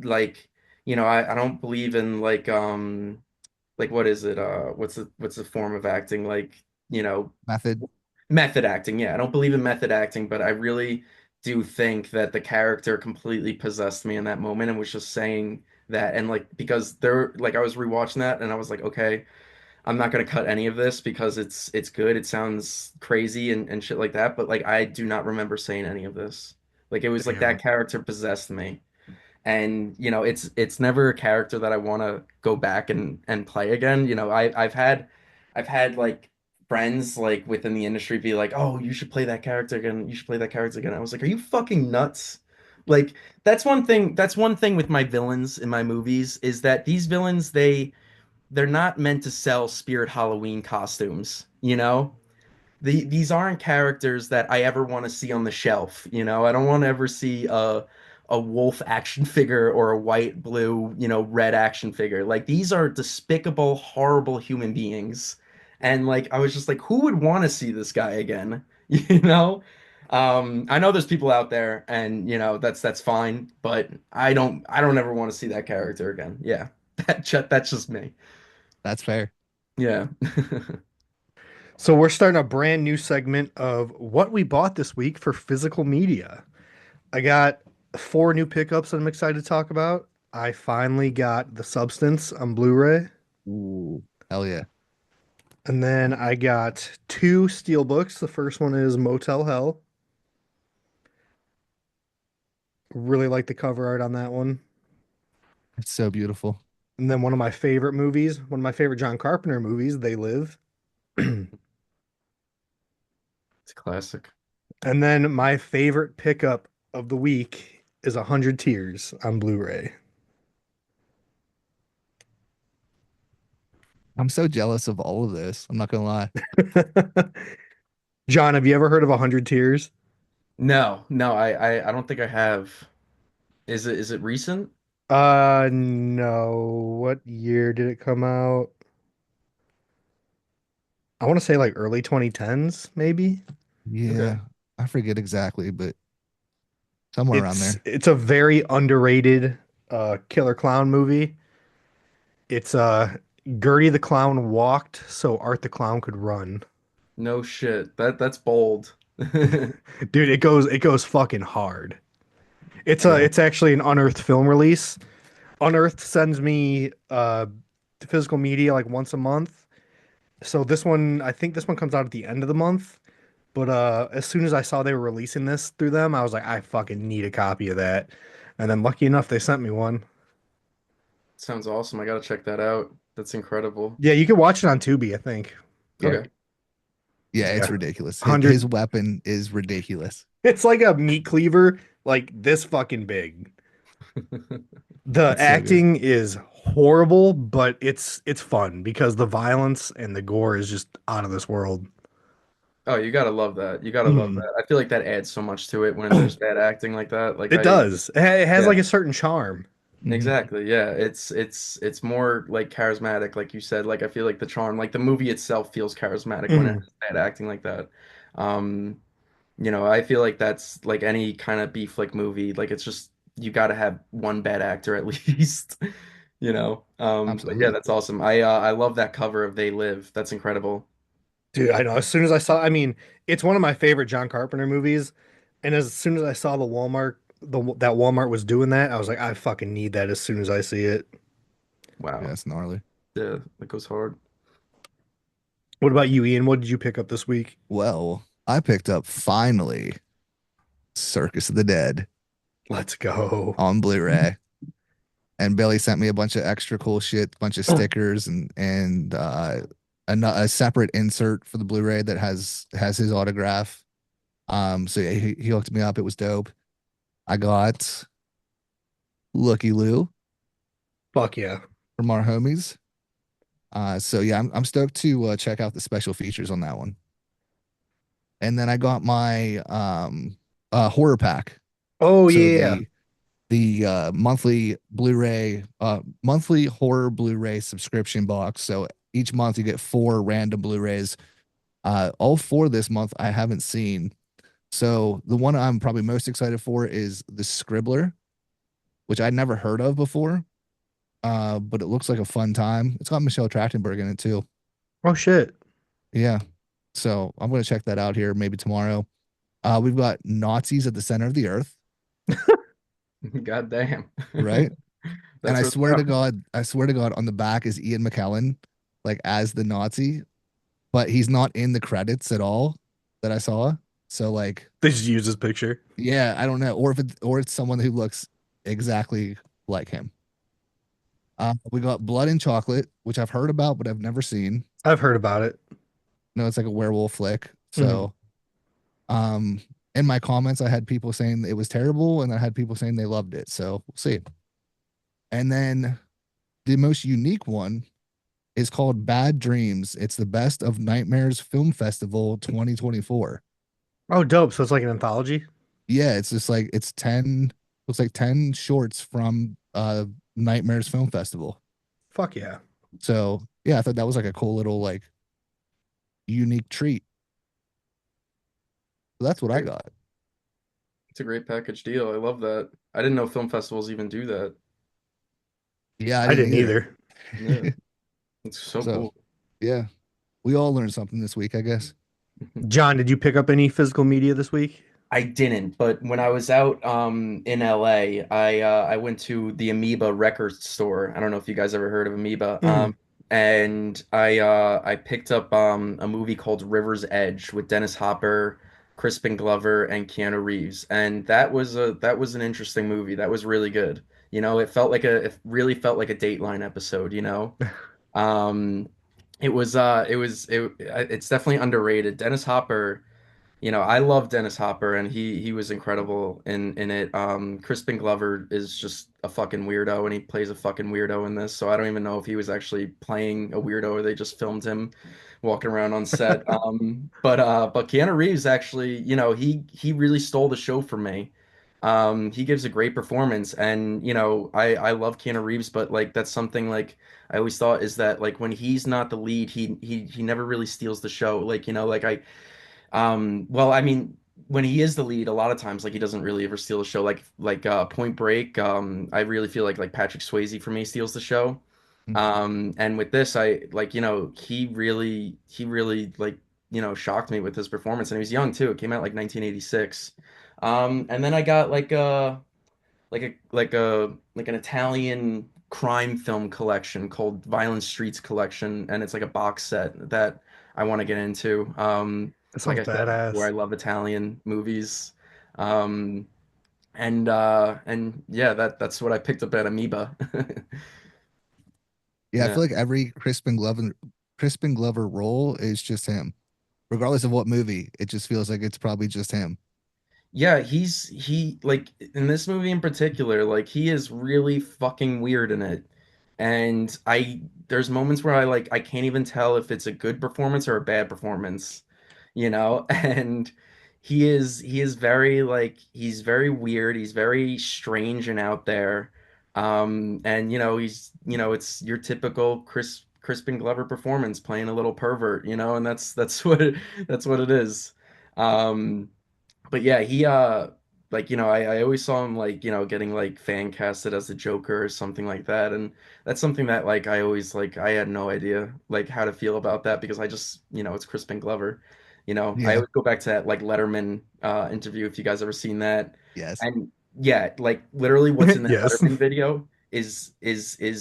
C: like I don't believe in like what is it? What's the form of acting? Like, you know,
A: Method.
C: method acting. Yeah, I don't believe in method acting, but I really do think that the character completely possessed me in that moment and was just saying that. And like because there like I was rewatching that and I was like, okay, I'm not gonna cut any of this because it's good. It sounds crazy and shit like that, but like I do not remember saying any of this. Like it was like that
B: Damn.
C: character possessed me. And it's never a character that I want to go back and play again. I've had like friends like within the industry be like, "Oh, you should play that character again. You should play that character again." I was like, "Are you fucking nuts?" Like that's one thing with my villains in my movies is that these villains they're not meant to sell Spirit Halloween costumes, you know? These aren't characters that I ever want to see on the shelf, you know? I don't want to ever see a wolf action figure or a white, blue, red action figure. Like these are despicable, horrible human beings. And like I was just like, who would want to see this guy again? You know? I know there's people out there and that's fine, but I don't ever want to see that character again. Yeah. That's just me.
A: That's fair.
C: Yeah.
B: So we're starting a brand new segment of what we bought this week for physical media. I got four new pickups that I'm excited to talk about. I finally got The Substance on Blu-ray,
A: Ooh, hell yeah.
B: and then I got two steelbooks. The first one is Motel Hell. Really like the cover art on that one.
A: It's so beautiful.
B: And then one of my favorite movies, one of my favorite John Carpenter movies, They Live.
C: It's a classic.
B: And then my favorite pickup of the week is 100 Tears on Blu-ray.
A: I'm so jealous of all of this. I'm not gonna lie.
B: John, have you ever heard of 100 Tears?
C: No, no, I don't think I have. Is it recent?
B: No. What year did it come out? I want to say like early 2010s, maybe.
C: Okay.
A: Yeah, I forget exactly, but somewhere around
B: It's
A: there.
B: it's a very underrated killer clown movie. It's Gertie the clown walked so Art the clown could run.
C: No shit. That's bold.
B: Dude, it goes fucking hard.
C: Yeah.
B: It's actually an Unearthed film release. Unearthed sends me physical media like once a month. So this one, I think this one comes out at the end of the month. But as soon as I saw they were releasing this through them, I was like, I fucking need a copy of that. And then lucky enough, they sent me one.
C: Sounds awesome. I gotta check that out. That's incredible.
B: Yeah, you can watch it on Tubi, I think.
C: Okay.
A: Yeah, it's
B: Yeah.
A: ridiculous. His
B: 100.
A: weapon is ridiculous.
B: It's like a meat cleaver, like this fucking big. The
A: It's so good.
B: acting is horrible, but it's fun because the violence and the gore is just out of this world.
C: Oh, you gotta love that. You gotta love
B: Mhm.
C: that. I feel like that adds so much to it when there's bad acting like that. Like
B: It does. It has
C: yeah,
B: like a certain charm.
A: Mhm.
C: exactly. Yeah, it's more like charismatic, like you said. Like I feel like the charm, like the movie itself feels charismatic when it
B: Mhm.
C: has bad acting like that. Um, I feel like that's like any kind of B flick movie. Like it's just you got to have one bad actor at least. But yeah,
A: Absolutely.
C: that's awesome. I love that cover of They Live. That's incredible.
B: Dude, I know. As soon as I saw, I mean, it's one of my favorite John Carpenter movies, and as soon as I saw that Walmart was doing that, I was like, I fucking need that as soon as I see it.
C: Wow.
A: Yeah, it's gnarly.
C: Yeah, that goes hard.
B: What about you, Ian? What did you pick up this week?
A: Well, I picked up finally Circus of the Dead
B: Let's go.
A: on Blu-ray. And Billy sent me a bunch of extra cool shit, a bunch of stickers and a separate insert for the Blu-ray that has his autograph. So yeah, he hooked me up. It was dope. I got Looky Lou
B: Fuck yeah.
A: from our homies. So yeah, I'm stoked to check out the special features on that one. And then I got my horror pack.
B: Oh
A: So
B: yeah.
A: the monthly Blu-ray monthly horror Blu-ray subscription box. So each month you get four random Blu-rays. All four this month I haven't seen. So the one I'm probably most excited for is The Scribbler, which I'd never heard of before. But it looks like a fun time. It's got Michelle Trachtenberg in it too.
B: Oh shit.
A: Yeah. So I'm gonna check that out here maybe tomorrow. We've got Nazis at the Center of the Earth,
C: God damn.
A: right? And
C: That's really rough.
A: I swear to God, on the back is Ian McKellen, like as the Nazi, but he's not in the credits at all that I saw. So like,
B: They just use his picture.
A: yeah, I don't know, or it's someone who looks exactly like him. We got Blood and Chocolate, which I've heard about but I've never seen.
B: I've heard about it.
A: No, it's like a werewolf flick.
B: Mhm.
A: So, um, in my comments, I had people saying it was terrible, and I had people saying they loved it. So we'll see. And then the most unique one is called Bad Dreams. It's the Best of Nightmares Film Festival 2024.
B: Oh, dope. So it's like an anthology?
A: Yeah, it's just like it's 10 looks like 10 shorts from Nightmares Film Festival.
B: Fuck yeah.
A: So, yeah, I thought that was like a cool little like unique treat. So that's what I
C: Great.
A: got.
C: It's a great package deal. I love that. I didn't know film festivals even do that.
A: Yeah, I
B: I
A: didn't
B: didn't
A: either.
B: either.
C: Yeah, it's so
A: So,
C: cool.
A: yeah, we all learned something this week, I guess.
B: John, did you pick up any physical media this week?
C: I didn't, but when I was out in LA, I went to the Amoeba record store. I don't know if you guys ever heard of Amoeba.
B: Mhm.
C: And I picked up a movie called River's Edge with Dennis Hopper, Crispin Glover, and Keanu Reeves. And that was an interesting movie. That was really good. You know, it really felt like a Dateline episode, you know. Um it's definitely underrated. Dennis Hopper, you know, I love Dennis Hopper and he was incredible in it. Crispin Glover is just a fucking weirdo and he plays a fucking weirdo in this. So I don't even know if he was actually playing a weirdo or they just filmed him walking around on set. But Keanu Reeves actually, you know, he really stole the show for me. He gives a great performance and you know, I love Keanu Reeves, but like that's something like I always thought is that like when he's not the lead, he never really steals the show. Like, you know, like well, I mean, when he is the lead, a lot of times like he doesn't really ever steal the show. Like Point Break, I really feel like Patrick Swayze for me steals the show.
A: Mhm.
C: And with this, I like, you know, he really like, you know, shocked me with his performance and he was young too. It came out like 1986. And then I got like an Italian crime film collection called Violent Streets Collection, and it's like a box set that I want to get into.
B: That
C: Like
B: sounds
C: I said before, I
B: badass.
C: love Italian movies. Um, and yeah, that's what I picked up at Amoeba.
A: Yeah, I
C: Yeah.
A: feel like every Crispin Glover role is just him. Regardless of what movie, it just feels like it's probably just him.
C: Yeah, he like in this movie in particular, like he is really fucking weird in it. And I there's moments where I can't even tell if it's a good performance or a bad performance, you know? And he is very like he's very weird, he's very strange and out there. And you know, he's you know, it's your typical Crispin Glover performance playing a little pervert, you know, and that's that's what it is. Um but yeah, he like you know, I always saw him like, you know, getting like fan casted as the Joker or something like that. And that's something that like I always like I had no idea like how to feel about that because I just, you know, it's Crispin Glover. You know, I
A: Yeah.
C: always go back to that like Letterman interview if you guys ever seen that.
A: Yes.
C: And yeah, like literally what's in that
B: Yes.
C: Letterman video is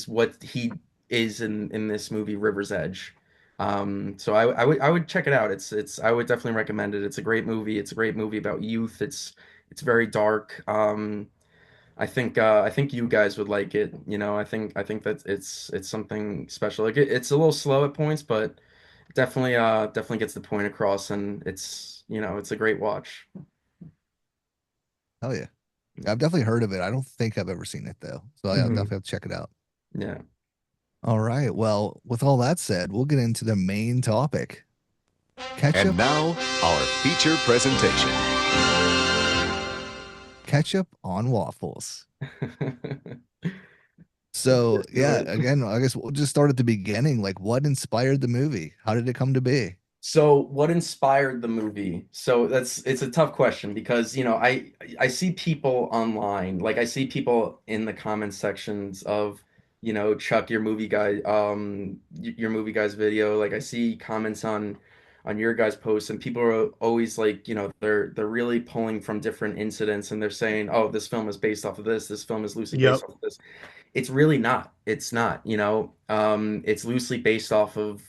C: what he is in this movie River's Edge. So I would check it out. It's I would definitely recommend it. It's a great movie. It's a great movie about youth. It's very dark. I think you guys would like it. You know, I think that it's something special. Like it's a little slow at points, but definitely definitely gets the point across, and it's you know it's a great watch.
A: Hell yeah. I've definitely heard of it. I don't think I've ever seen it though. So yeah, I'll
B: Mhm.
A: definitely have to check it out.
C: Yeah.
A: All right. Well, with all that said, we'll get into the main topic.
E: And
A: Ketchup,
E: now, our feature presentation.
A: ketchup on waffles. So,
C: Let's do
A: yeah,
C: it.
A: again, I guess we'll just start at the beginning. Like, what inspired the movie? How did it come to be?
C: So, what inspired the movie? So it's a tough question because, I see people online, like I see people in the comment sections of, Chuck, your movie guy's video. Like I see comments on your guys' posts, and people are always like, they're really pulling from different incidents, and they're saying, "Oh, this film is based off of this. This film is loosely based
B: Yep.
C: off of this." It's really not. It's not, it's loosely based off of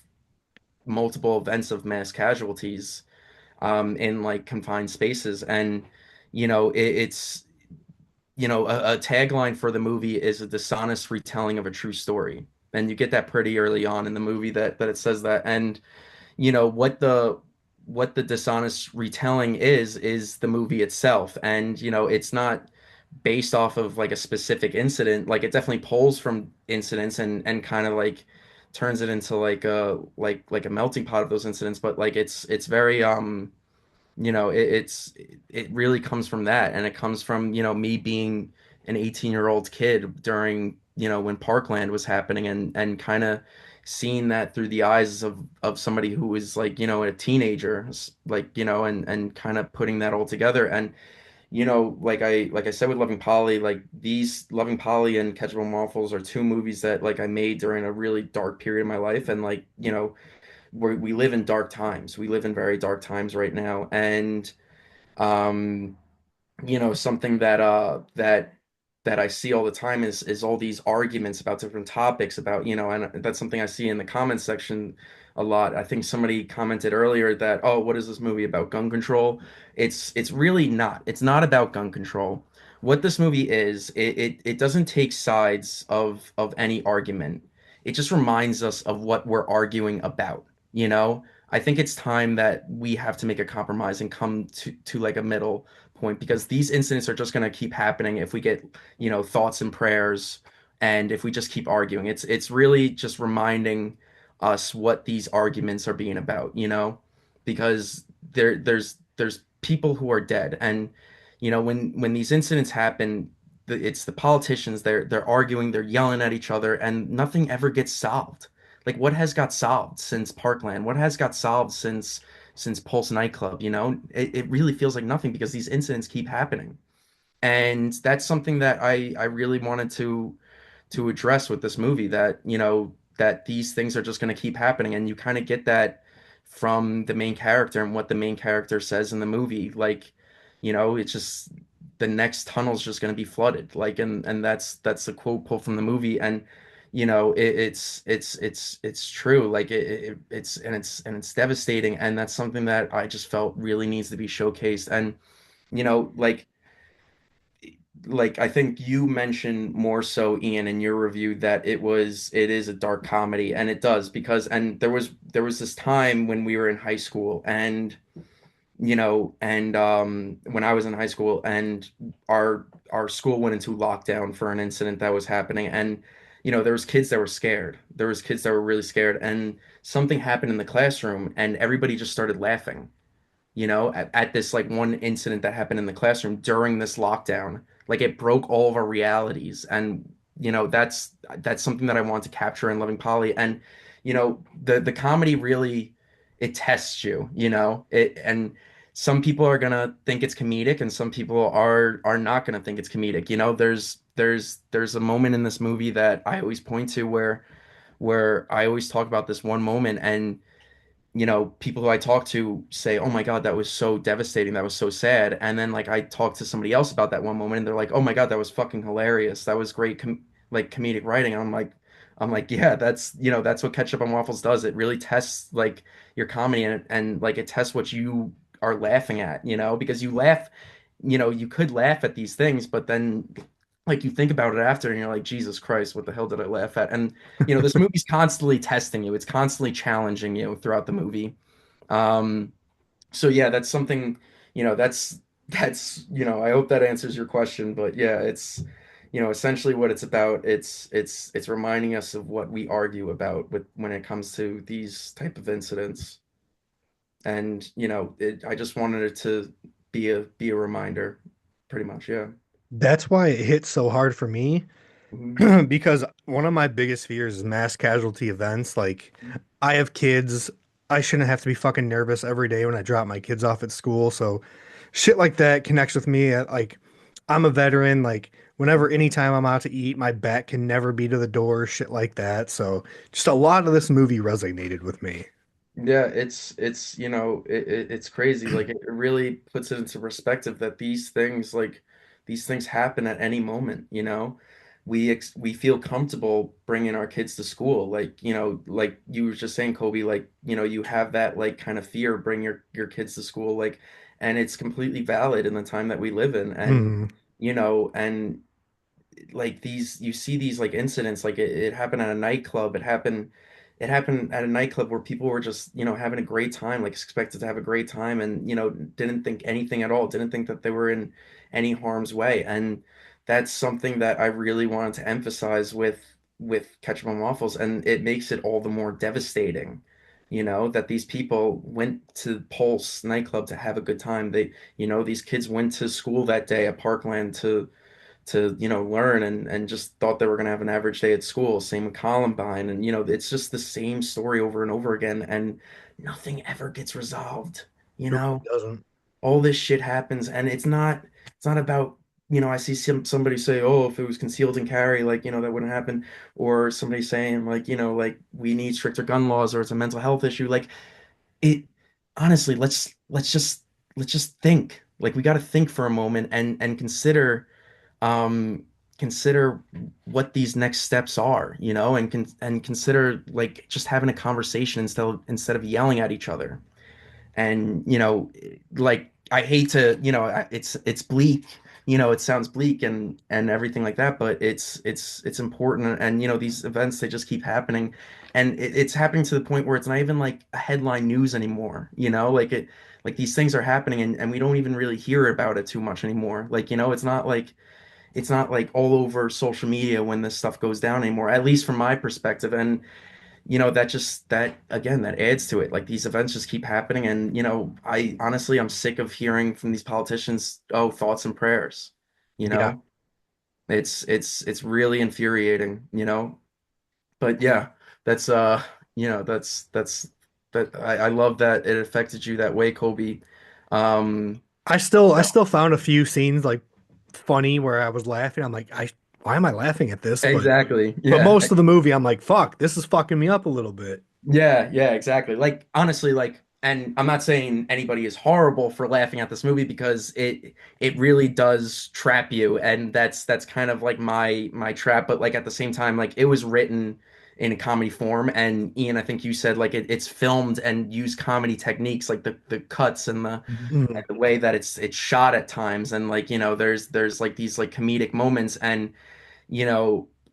C: multiple events of mass casualties in like confined spaces. And, it's, a tagline for the movie is a dishonest retelling of a true story. And you get that pretty early on in the movie that it says that. And, what the dishonest retelling is the movie itself. And, it's not based off of like a specific incident. Like it definitely pulls from incidents and kind of like turns it into like a melting pot of those incidents. But like it's very it really comes from that, and it comes from me being an 18-year-old kid during when Parkland was happening, and kind of seeing that through the eyes of somebody who was like a teenager, like and kind of putting that all together. And like I said with Loving Polly, like these Loving Polly and Ketchup and Waffles are two movies that like I made during a really dark period of my life. And like we live in dark times. We live in very dark times right now. And um something that I see all the time is all these arguments about different topics about, and that's something I see in the comments section a lot. I think somebody commented earlier that, oh, what is this movie about, gun control? It's really not. It's not about gun control. What this movie is, it doesn't take sides of any argument. It just reminds us of what we're arguing about, you know? I think it's time that we have to make a compromise and come to like a middle point, because these incidents are just going to keep happening if we get thoughts and prayers, and if we just keep arguing. It's really just reminding us what these arguments are being about, because there's people who are dead. And when these incidents happen, it's the politicians, they're arguing, they're yelling at each other, and nothing ever gets solved. Like, what has got solved since Parkland? What has got solved since Pulse nightclub? It really feels like nothing, because these incidents keep happening. And that's something that I really wanted to address with this movie, that that these things are just going to keep happening. And you kind of get that from the main character and what the main character says in the movie. Like, it's just the next tunnel's just going to be flooded, like, and that's a quote pulled from the movie. And it's true. Like it's devastating, and that's something that I just felt really needs to be showcased. And you know like I think you mentioned more so, Ian, in your review, that it is a dark comedy, and it does, because and there was this time when we were in high school, and when I was in high school, and our school went into lockdown for an incident that was happening. And there was kids that were scared. There was kids that were really scared, and something happened in the classroom, and everybody just started laughing, at this like one incident that happened in the classroom during this lockdown. Like, it broke all of our realities. And that's something that I want to capture in Loving Polly. And the comedy really, it tests you, and some people are gonna think it's comedic, and some people are not gonna think it's comedic. There's a moment in this movie that I always point to, where I always talk about this one moment. And people who I talk to say, "Oh my God, that was so devastating. That was so sad." And then like I talk to somebody else about that one moment, and they're like, "Oh my God, that was fucking hilarious. That was great, like comedic writing." And I'm like, yeah, that's what Ketchup and Waffles does. It really tests like your comedy, and like it tests what you are laughing at, because you laugh, you could laugh at these things, but then like you think about it after, and you're like, Jesus Christ, what the hell did I laugh at? And this movie's constantly testing you. It's constantly challenging you throughout the movie. Um, so yeah, that's something, that's I hope that answers your question. But yeah, essentially what it's about, it's reminding us of what we argue about with when it comes to these type of incidents. And, I just wanted it to be a reminder, pretty much, yeah.
B: That's why it hits so hard for me
C: Mhm.
B: because one of my biggest fears is mass casualty events. Like, I have kids. I shouldn't have to be fucking nervous every day when I drop my kids off at school. So shit like that connects with me. Like, I'm a veteran. Like, whenever, anytime I'm out to eat, my back can never be to the door, shit like that. So just a lot of this movie resonated with me.
C: Yeah, it's crazy. Like it really puts it into perspective that these things happen at any moment, you know. We feel comfortable bringing our kids to school, like, like you were just saying, Kobe, like, you have that like kind of fear, bring your kids to school, like, and it's completely valid in the time that we live in. And
B: Hmm.
C: and like these you see these like incidents, like it happened at a nightclub, it happened at a nightclub where people were just having a great time, like expected to have a great time, and didn't think anything at all, didn't think that they were in any harm's way. And that's something that I really wanted to emphasize with Ketchup and Waffles, and it makes it all the more devastating, that these people went to Pulse nightclub to have a good time. These kids went to school that day at Parkland to learn, and just thought they were going to have an average day at school. Same with Columbine. And it's just the same story over and over again, and nothing ever gets resolved. you
B: It really
C: know
B: doesn't.
C: all this shit happens, and it's not about, I see somebody say, oh, if it was concealed and carry, like, that wouldn't happen. Or somebody saying, like, like, we need stricter gun laws, or it's a mental health issue. Like, it honestly, let's just think. Like, we got to think for a moment, and um consider what these next steps are, and consider, like, just having a conversation instead of yelling at each other. And like, I hate to, it's bleak, it sounds bleak and everything like that, but it's important. And these events, they just keep happening, and it's happening to the point where it's not even like a headline news anymore, like these things are happening, and we don't even really hear about it too much anymore. Like, it's not like all over social media when this stuff goes down anymore, at least from my perspective. And that again, that adds to it. Like, these events just keep happening, and I honestly, I'm sick of hearing from these politicians, oh, thoughts and prayers. you
B: Yeah.
C: know it's really infuriating. But yeah, that's that I love that it affected you that way, Kobe. um
B: I still found a few scenes like funny where I was laughing. I'm like, why am I laughing at this?
C: exactly,
B: But
C: yeah.
B: most of the movie, I'm like, fuck, this is fucking me up a little bit.
C: Yeah, yeah, exactly. Like, honestly, like, and I'm not saying anybody is horrible for laughing at this movie, because it really does trap you, and that's kind of like my trap. But like, at the same time, like, it was written in a comedy form, and Ian, I think you said, like, it's filmed and used comedy techniques, like the cuts and the
A: Mhm.
B: Mm.
C: and the way that it's shot at times, and like, there's like these like comedic moments. And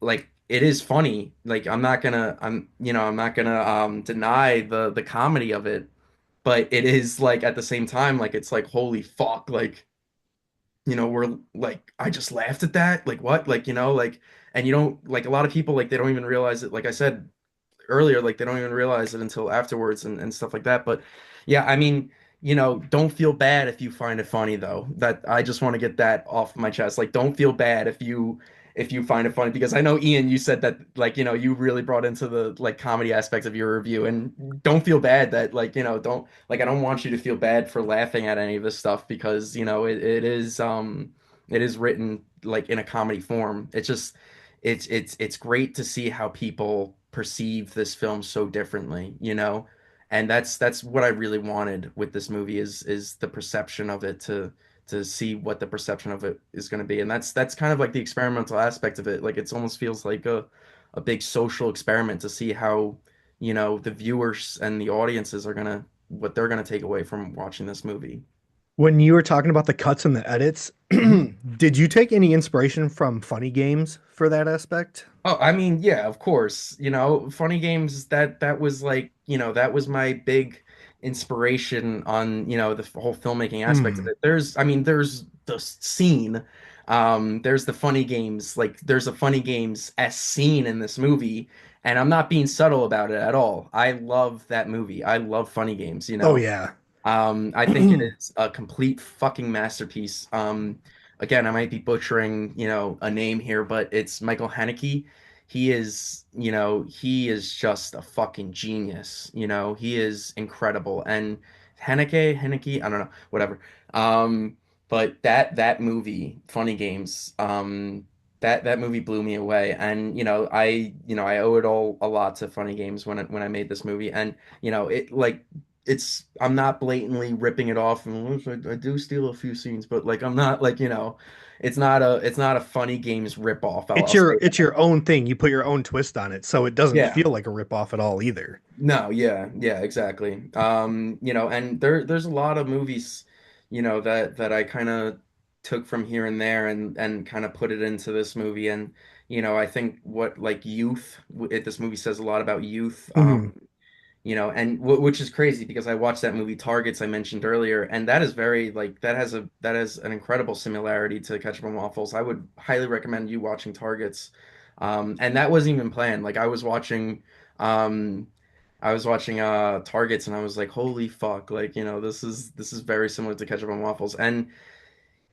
C: like, it is funny. Like, I'm not gonna deny the comedy of it, but it is like, at the same time, like, it's like, holy fuck, like, we're like, I just laughed at that, like, what, like, like. And you don't, like, a lot of people, like, they don't even realize it, like I said earlier, like, they don't even realize it until afterwards, and stuff like that. But yeah, I mean, don't feel bad if you find it funny, though. That I just want to get that off my chest. Like, don't feel bad if you find it funny, because I know, Ian, you said that, like, you really brought into the, like, comedy aspect of your review. And don't feel bad that, like, don't, like, I don't want you to feel bad for laughing at any of this stuff, because it is written like in a comedy form. It's great to see how people perceive this film so differently, and that's what I really wanted with this movie, is the perception of it, to see what the perception of it is going to be. And that's kind of like the experimental aspect of it. Like, it almost feels like a big social experiment to see how, the viewers and the audiences are gonna what they're gonna take away from watching this movie.
B: When you were talking about the cuts and the edits,
C: Mhm.
B: did you take any inspiration from funny games for that aspect?
C: Oh, I mean, yeah, of course. Funny Games, that was like, that was my big inspiration on, the whole filmmaking aspect of
B: Hmm.
C: it. I mean, there's the scene There's the funny games, like there's a funny games S scene in this movie, and I'm not being subtle about it at all. I love that movie. I love funny games, you
B: Oh
C: know.
B: yeah.
C: I think it is a complete fucking masterpiece. Again, I might be butchering, a name here, but it's Michael Haneke. He is just a fucking genius. He is incredible. And Haneke, I don't know, whatever. Um, but that movie, Funny Games, that movie blew me away. And I owe it all a lot to Funny Games when I made this movie. And it like I'm not blatantly ripping it off, and I do steal a few scenes, but like I'm not like it's not a Funny Games rip off. I'll say
B: It's your own thing. You put your own twist on it, so it doesn't
C: yeah.
B: feel like a ripoff at all either.
C: No, yeah, exactly. And there's a lot of movies, that I kind of took from here and there and kind of put it into this movie. And I think what like this movie says a lot about youth.
B: Hmm.
C: And which is crazy because I watched that movie Targets I mentioned earlier, and that is very like that has an incredible similarity to Ketchup and Waffles. I would highly recommend you watching Targets. And that wasn't even planned. Like um I was watching Targets, and I was like, holy fuck, like, this is very similar to Ketchup and Waffles. And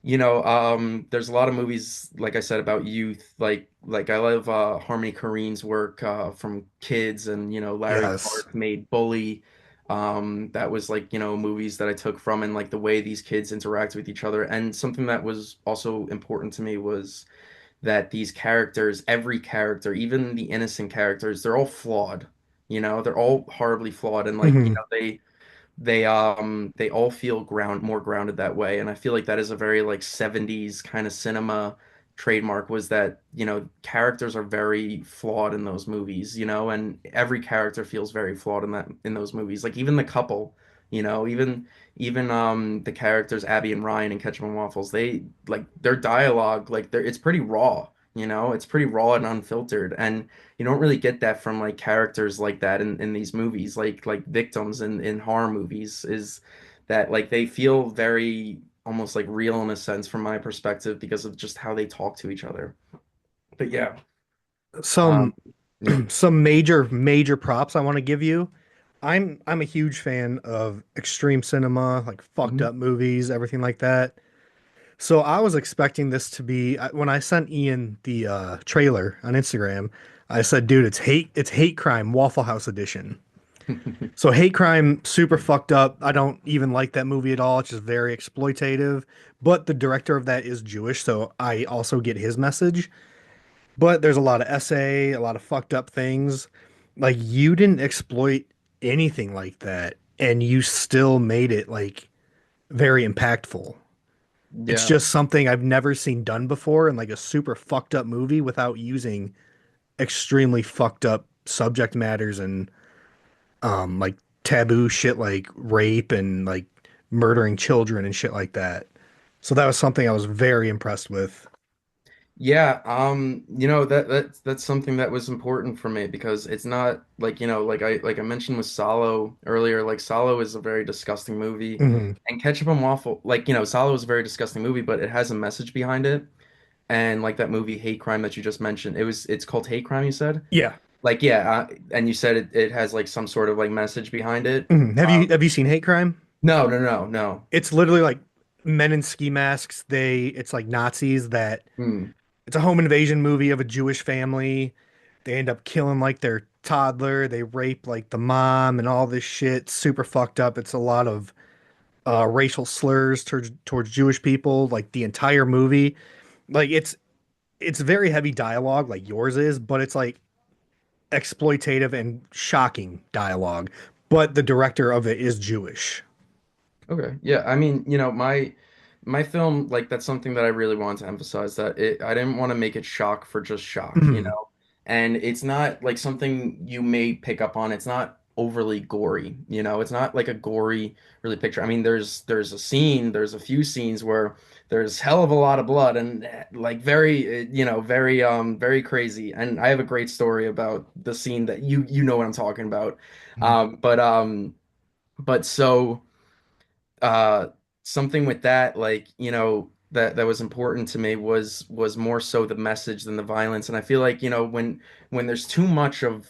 C: there's a lot of movies, like I said, about youth. Like I love Harmony Korine's work from Kids, and Larry
B: Yes.
C: Clark made Bully. That was like, movies that I took from, and like the way these kids interact with each other. And something that was also important to me was that these characters, every character, even the innocent characters, they're all flawed. They're all horribly flawed, and like,
B: Hmm.
C: they all feel more grounded that way. And I feel like that is a very like 70s kind of cinema trademark, was that characters are very flawed in those movies, and every character feels very flawed in those movies, like even the couple, even the characters Abby and Ryan in Ketchup and Waffles, they like their dialogue, like it's pretty raw. It's pretty raw and unfiltered, and you don't really get that from like characters like that in these movies, like victims in horror movies, is that like they feel very almost like real in a sense from my perspective because of just how they talk to each other. But yeah, um,
B: Some
C: yeah.
B: some major props I want to give you. I'm a huge fan of extreme cinema, like fucked
C: Mhm.
B: up movies, everything like that. So I was expecting this to be when I sent Ian the trailer on Instagram, I said, "Dude, it's hate crime Waffle House edition." So hate crime, super fucked up. I don't even like that movie at all. It's just very exploitative. But the director of that is Jewish, so I also get his message. But there's a lot of essay, a lot of fucked up things. Like you didn't exploit anything like that, and you still made it like very impactful. It's
C: Yeah.
B: just something I've never seen done before in like a super fucked up movie without using extremely fucked up subject matters and like taboo shit like rape and like murdering children and shit like that. So that was something I was very impressed with.
C: Yeah, that's something that was important for me because it's not like, like I mentioned with Salo earlier, like Salo is a very disgusting movie.
B: Hmm.
C: And Ketchup and Waffle, like, Salo is a very disgusting movie, but it has a message behind it. And like that movie Hate Crime that you just mentioned, it's called Hate Crime, you said?
B: Yeah.
C: Like, yeah, and you said it has like some sort of like message behind it.
B: Mhm. Have you seen Hate Crime?
C: No, no, no, no.
B: It's literally like men in ski masks. It's like Nazis that
C: Hmm.
B: it's a home invasion movie of a Jewish family. They end up killing like their toddler. They rape like the mom and all this shit. Super fucked up. It's a lot of racial slurs towards Jewish people. Like the entire movie, like it's very heavy dialogue, like yours is, but it's like exploitative and shocking dialogue. But the director of it is Jewish.
C: Okay. Yeah, I mean, my film, like that's something that I really want to emphasize, that I didn't want to make it shock for just shock.
B: Mhm.
C: And it's not like something you may pick up on. It's not overly gory. It's not like a gory really picture. I mean, there's a few scenes where there's hell of a lot of blood, and like very very crazy. And I have a great story about the scene that you know what I'm talking about.
B: Mhm.
C: But so uh something with that, like, that was important to me was more so the message than the violence. And I feel like, when there's too much of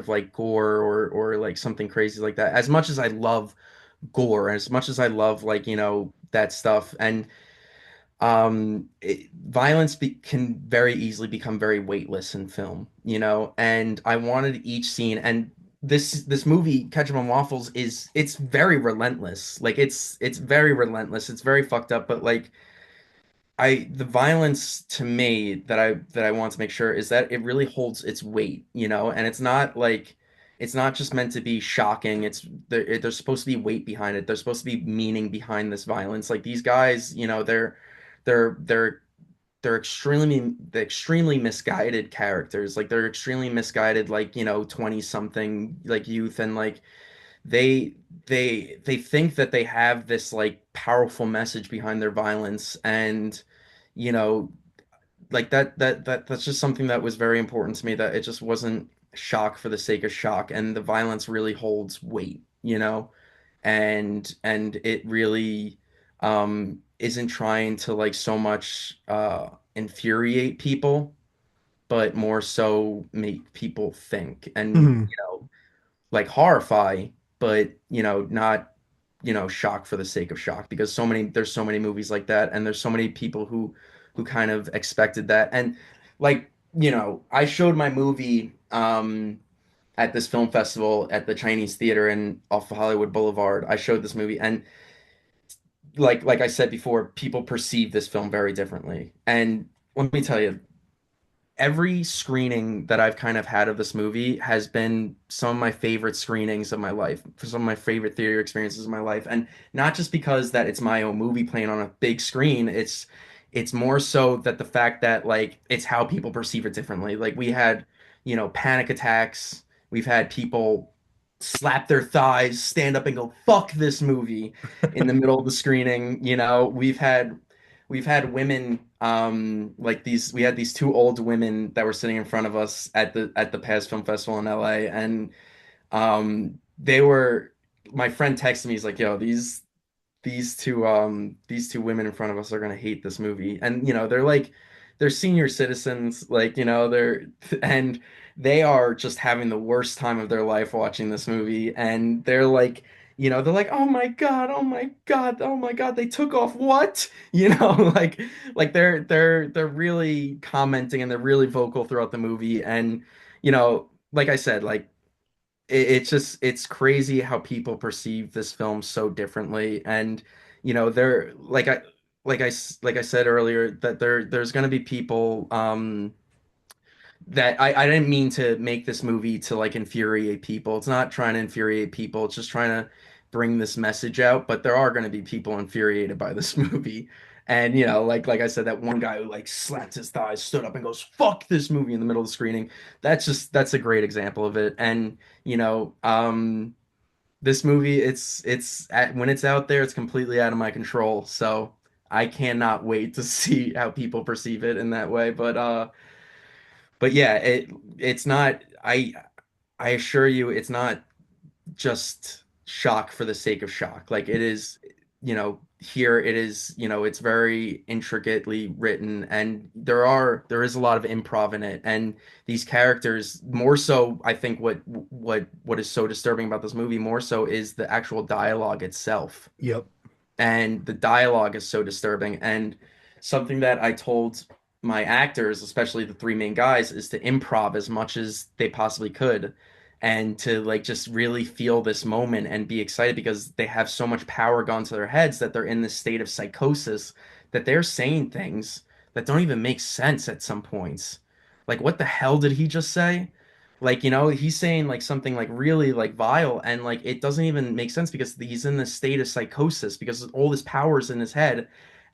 C: like gore or like something crazy like that, as much as I love gore, as much as I love like, that stuff, and violence can very easily become very weightless in film, and I wanted each scene, and this movie Ketchup and Waffles it's very relentless. Like it's very relentless. It's very fucked up, but like the violence to me that I want to make sure is that it really holds its weight, and it's not just meant to be shocking. There's supposed to be weight behind it. There's supposed to be meaning behind this violence. Like these guys, they're they're they're extremely misguided characters. Like they're extremely misguided, like 20 something like youth, and like they they think that they have this like powerful message behind their violence, and you know like that's just something that was very important to me, that it just wasn't shock for the sake of shock, and the violence really holds weight, and it really isn't trying to like so much infuriate people, but more so make people think, and
B: Mhm.
C: like horrify, but not shock for the sake of shock, because there's so many movies like that, and there's so many people who kind of expected that. And like I showed my movie at this film festival at the Chinese Theater in off of Hollywood Boulevard. I showed this movie, and like I said before, people perceive this film very differently. And let me tell you, every screening that I've kind of had of this movie has been some of my favorite screenings of my life, for some of my favorite theater experiences of my life. And not just because that it's my own movie playing on a big screen, it's more so that the fact that like it's how people perceive it differently. Like we had, panic attacks, we've had people slap their thighs, stand up and go, fuck this movie in the middle of the screening. We've had women like these we had these two old women that were sitting in front of us at the past film festival in LA, and they were my friend texted me, he's like, yo, these two women in front of us are gonna hate this movie. And they're senior citizens, like and they are just having the worst time of their life watching this movie, and they're like, oh my God, oh my God, oh my God, they took off what? Like they're really commenting, and they're really vocal throughout the movie. And like I said, like it's crazy how people perceive this film so differently. And they're like I said earlier, that there's going to be people that I didn't mean to make this movie to like infuriate people. It's not trying to infuriate people. It's just trying to bring this message out. But there are going to be people infuriated by this movie. And like I said, that one guy who like slapped his thighs, stood up and goes, "Fuck this movie" in the middle of the screening. That's a great example of it. And this movie, when it's out there, it's completely out of my control. So I cannot wait to see how people perceive it in that way. But yeah, it's not. I assure you, it's not just shock for the sake of shock. Like it is, here it is, it's very intricately written, and there is a lot of improv in it. And these characters, more so, I think what is so disturbing about this movie more so is the actual dialogue itself.
B: Yep.
C: And the dialogue is so disturbing. And something that I told my actors, especially the three main guys, is to improv as much as they possibly could, and to like just really feel this moment and be excited, because they have so much power gone to their heads that they're in this state of psychosis, that they're saying things that don't even make sense at some points. Like, what the hell did he just say? Like, he's saying like something like really like vile, and like it doesn't even make sense, because he's in this state of psychosis, because all this power is in his head.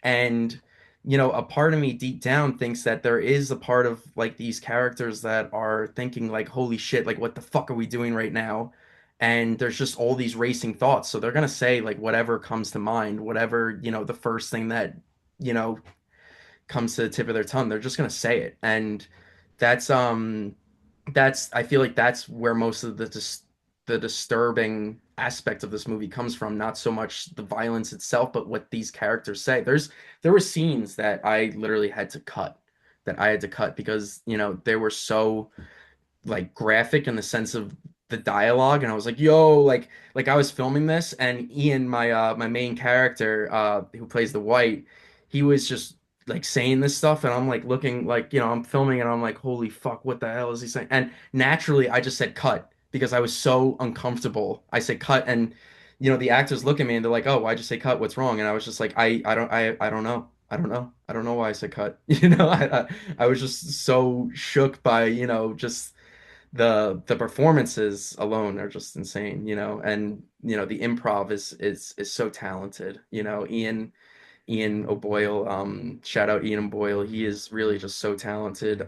C: And a part of me deep down thinks that there is a part of like these characters that are thinking like, holy shit, like what the fuck are we doing right now? And there's just all these racing thoughts, so they're gonna say like whatever comes to mind, whatever, the first thing that you know comes to the tip of their tongue, they're just gonna say it. And that's I feel like that's where most of the disturbing aspect of this movie comes from, not so much the violence itself, but what these characters say. There were scenes that I literally had to cut, that I had to cut because, they were so like graphic in the sense of the dialogue, and I was like, yo, like I was filming this, and Ian, my main character, who plays the white, he was just like saying this stuff, and I'm like looking, like, I'm filming, and I'm like, holy fuck, what the hell is he saying? And naturally I just said cut because I was so uncomfortable. I said cut, and the actors look at me and they're like, oh, why'd you say cut, what's wrong? And I was just like, I don't know. I don't know why I said cut. I was just so shook by, just the performances alone are just insane, and the improv is so talented. Ian O'Boyle, shout out Ian Boyle. He is really just so talented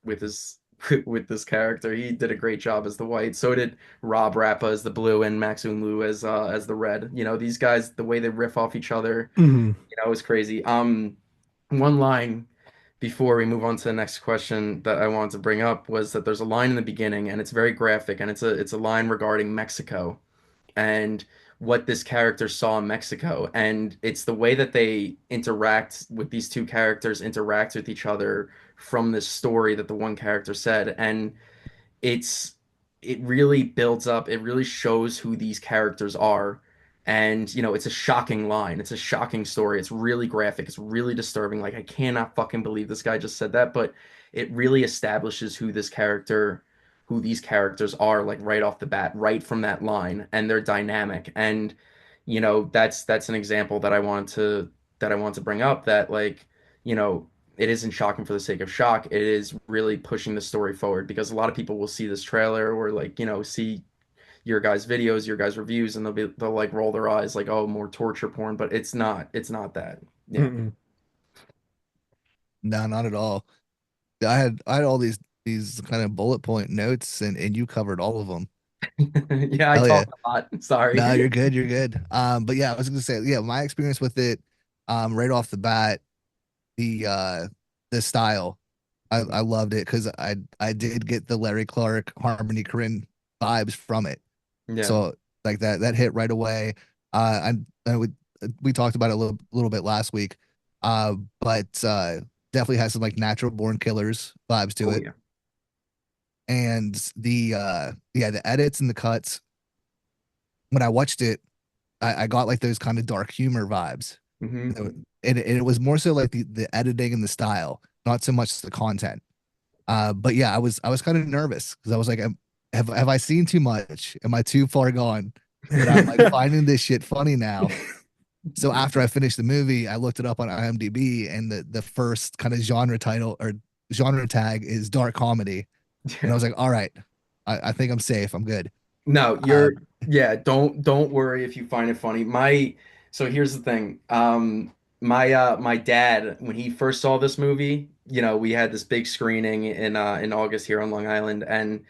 C: with his with this character. He did a great job as the white. So did Rob Rappa as the blue and Max Unlu as the red. These guys, the way they riff off each other,
B: Mhm.
C: is crazy. One line before we move on to the next question that I wanted to bring up was that there's a line in the beginning, and it's very graphic, and it's a line regarding Mexico and what this character saw in Mexico. And it's the way that they interact with these two characters, interact with each other from this story that the one character said. And it's it really builds up, it really shows who these characters are. And it's a shocking line, it's a shocking story, it's really graphic, it's really disturbing. Like, I cannot fucking believe this guy just said that, but it really establishes who these characters are, like, right off the bat, right from that line, and their dynamic. And that's an example that I want to bring up, that, like, you know it isn't shocking for the sake of shock. It is really pushing the story forward, because a lot of people will see this trailer, or, like, see your guys' videos, your guys' reviews, and they'll like roll their eyes like, oh, more torture porn, but it's not that. Yeah.
B: Mm-mm.
A: No, not at all. I had all these kind of bullet point notes, and you covered all of them.
C: Yeah, I
A: Hell yeah.
C: talk a lot. Sorry.
A: No, you're good. You're good. But yeah, I was gonna say, yeah, my experience with it, right off the bat, the uh the style, I loved it because I did get the Larry Clark Harmony Korine vibes from it.
C: Yeah.
A: So like that hit right away. I would we talked about it a little bit last week. But definitely has some like natural born killers vibes to
C: Oh
A: it.
C: yeah.
A: And the edits and the cuts, when I watched it, I got like those kind of dark humor vibes.
C: Hmm.
A: And it was more so like the editing and the style, not so much the content. But yeah, I was kind of nervous because I was like, have I seen too much? Am I too far gone? That I'm like finding this shit funny now. So after I finished the movie, I looked it up on IMDb, and the first kind of genre title or genre tag is dark comedy, and I
C: Yeah.
A: was like, all right, I think I'm safe. I'm good.
C: No,
A: Uh,
C: yeah, don't worry if you find it funny. So here's the thing. My dad, when he first saw this movie, we had this big screening in August here on Long Island, and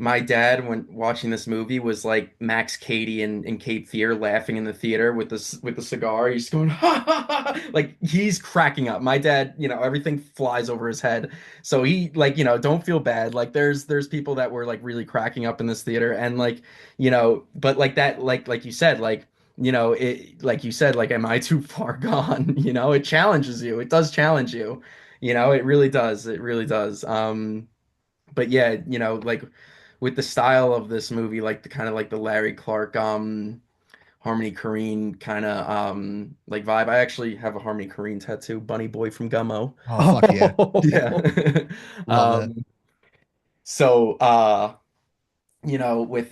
C: my dad, when watching this movie, was like Max Cady in Cape Fear, laughing in the theater with the cigar. He's going ha ha ha, like he's cracking up. My dad, everything flies over his head. So he, like, don't feel bad. Like, there's people that were like really cracking up in this theater, and, like, but like that, like you said, like, it, like you said, like, am I too far gone? It challenges you. It does challenge you. It really does. It really does. But yeah, like, with the style of this movie, like the kind of like the Larry Clark, Harmony Korine kind of like vibe. I actually have a Harmony Korine tattoo, Bunny Boy from Gummo.
A: oh fuck yeah,
C: Yeah.
B: Oh.
A: love that.
C: um so with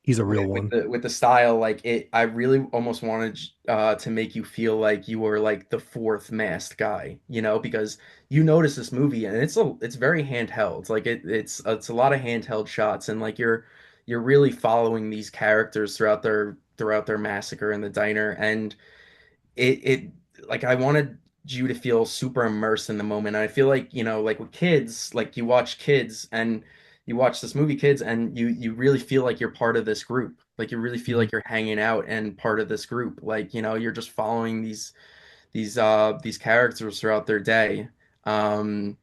B: He's a real
C: with
B: one.
C: the style, like, I really almost wanted to make you feel like you were like the fourth masked guy, because you notice this movie, and it's very handheld. Like, it's a lot of handheld shots, and, like, you're really following these characters throughout their massacre in the diner. And it like, I wanted you to feel super immersed in the moment. And I feel like, like with kids, like, you watch this movie, kids, and you really feel like you're part of this group. Like, you really feel
B: Mhm.
C: like you're hanging out and part of this group. Like, you're just following these characters throughout their day. Um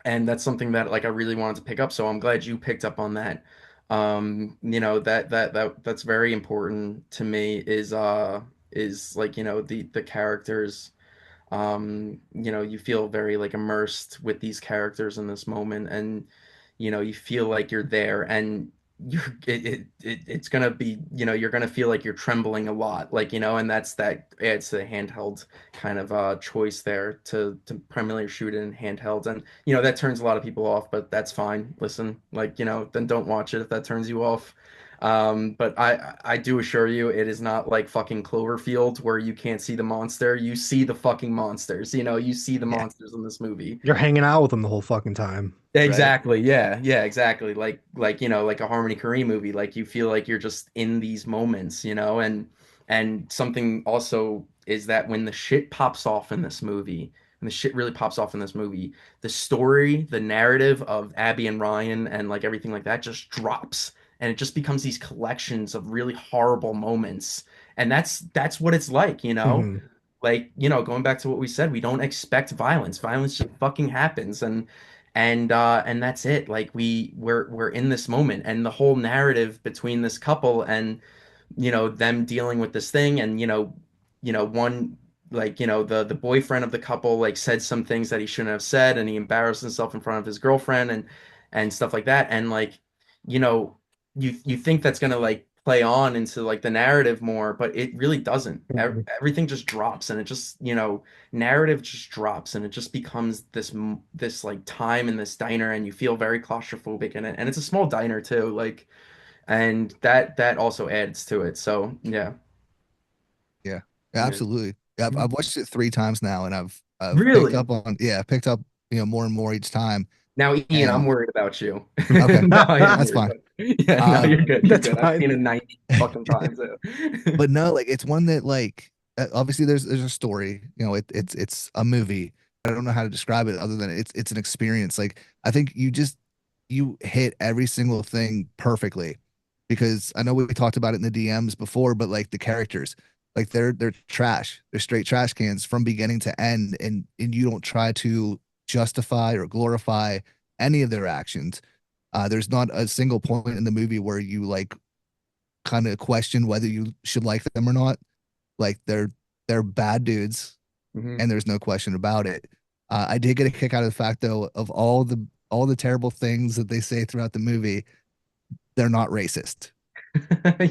C: and that's something that, like, I really wanted to pick up. So I'm glad you picked up on that. That's very important to me is like, the characters. You feel very like immersed with these characters in this moment, and you feel like you're there, and it's gonna be, you're gonna feel like you're trembling a lot, like, and that adds to the handheld kind of choice there to primarily shoot it in handheld, and that turns a lot of people off, but that's fine. Listen, like, then don't watch it if that turns you off. But I do assure you, it is not like fucking Cloverfield where you can't see the monster. You see the fucking monsters. You see the
A: Yeah,
C: monsters in this movie.
B: You're hanging out with them the whole fucking time.
A: right.
C: Exactly. Yeah. Yeah, exactly. Like, like a Harmony Korine movie. Like you feel like you're just in these moments, and something also is that when the shit pops off in this movie, and the shit really pops off in this movie, the story, the narrative of Abby and Ryan and like everything like that just drops. And it just becomes these collections of really horrible moments. And that's what it's like.
B: Hmm.
C: Like, going back to what we said, we don't expect violence. Violence just fucking happens, and that's it. Like we're in this moment, and the whole narrative between this couple and them dealing with this thing, and one, like, the boyfriend of the couple like said some things that he shouldn't have said, and he embarrassed himself in front of his girlfriend and stuff like that, and like, you know you think that's gonna like play on into like the narrative more, but it really doesn't. Everything just drops, and it just, narrative just drops, and it just becomes this like time in this diner, and you feel very claustrophobic in it, and it's a small diner too, like, and that also adds to it. So yeah.
A: Yeah,
C: Yeah.
A: absolutely. Yeah, I've watched it 3 times now, and I've picked
C: Really?
A: up on, yeah, picked up, more and more each time.
C: Now, Ian, I'm
A: And
C: worried about you.
A: okay,
C: Now I am
A: that's
C: worried
A: fine.
C: about you. Yeah, no,
A: Um,
C: you're good. You're
B: That's
C: good. I've
B: fine.
C: seen it 90 fucking times. So.
A: but no, like it's one that like obviously there's a story, it's a movie. I don't know how to describe it other than it's an experience. Like I think you hit every single thing perfectly because I know we talked about it in the DMs before, but like the characters, like they're trash. They're straight trash cans from beginning to end, and you don't try to justify or glorify any of their actions. There's not a single point in the movie where you like kind of question whether you should like them or not. Like they're bad dudes,
C: Mhm.
A: and there's no question about it. I did get a kick out of the fact though of all the terrible things that they say throughout the movie. They're not racist,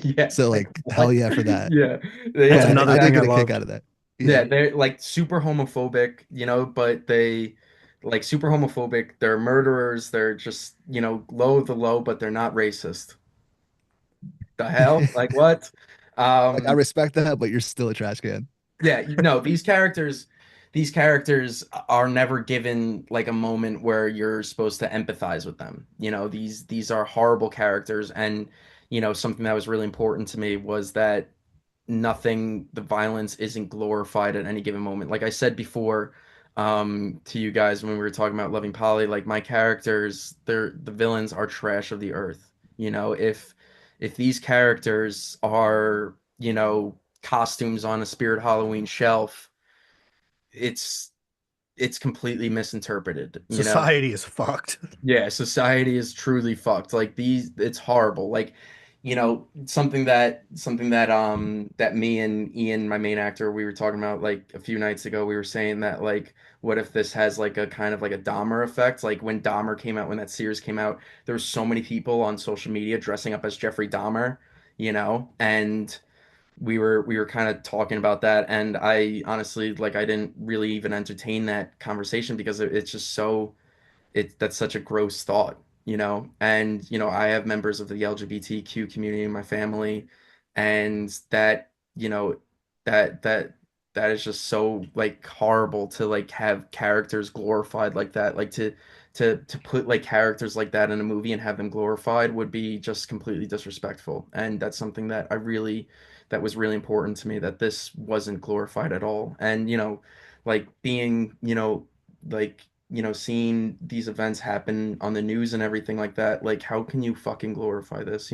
C: Yeah,
A: so
C: like
A: like hell
C: what?
A: yeah for that.
C: Yeah,
B: That's
C: yeah,
B: another
A: I did
B: thing
C: exactly.
B: I
A: get a kick
B: loved.
A: out of that. Yeah,
C: Yeah, they're like super homophobic, but they like super homophobic. They're murderers. They're just, low of the low, but they're not racist. The hell? Like what?
A: like I
C: Um,
A: respect that, but you're still a trash can.
C: Yeah, no, these characters are never given like a moment where you're supposed to empathize with them. These are horrible characters, and something that was really important to me was that the violence isn't glorified at any given moment. Like I said before, to you guys when we were talking about Loving Polly, like my characters, the villains are trash of the earth. If these characters are, costumes on a Spirit Halloween shelf, it's it's completely misinterpreted.
B: Society is fucked.
C: Yeah, society is truly fucked. Like it's horrible. Like, something that me and Ian, my main actor, we were talking about like a few nights ago. We were saying that like, what if this has like a kind of like a Dahmer effect? Like when Dahmer came out, when that series came out, there were so many people on social media dressing up as Jeffrey Dahmer, and we were kind of talking about that, and I honestly, like, I didn't really even entertain that conversation because it's just so that's such a gross thought, and I have members of the LGBTQ community in my family, and that, you know that is just so like horrible to like have characters glorified like that, like to put like characters like that in a movie and have them glorified would be just completely disrespectful, and that's something that was really important to me, that this wasn't glorified at all, and like being, like, seeing these events happen on the news and everything like that, like how can you fucking glorify this?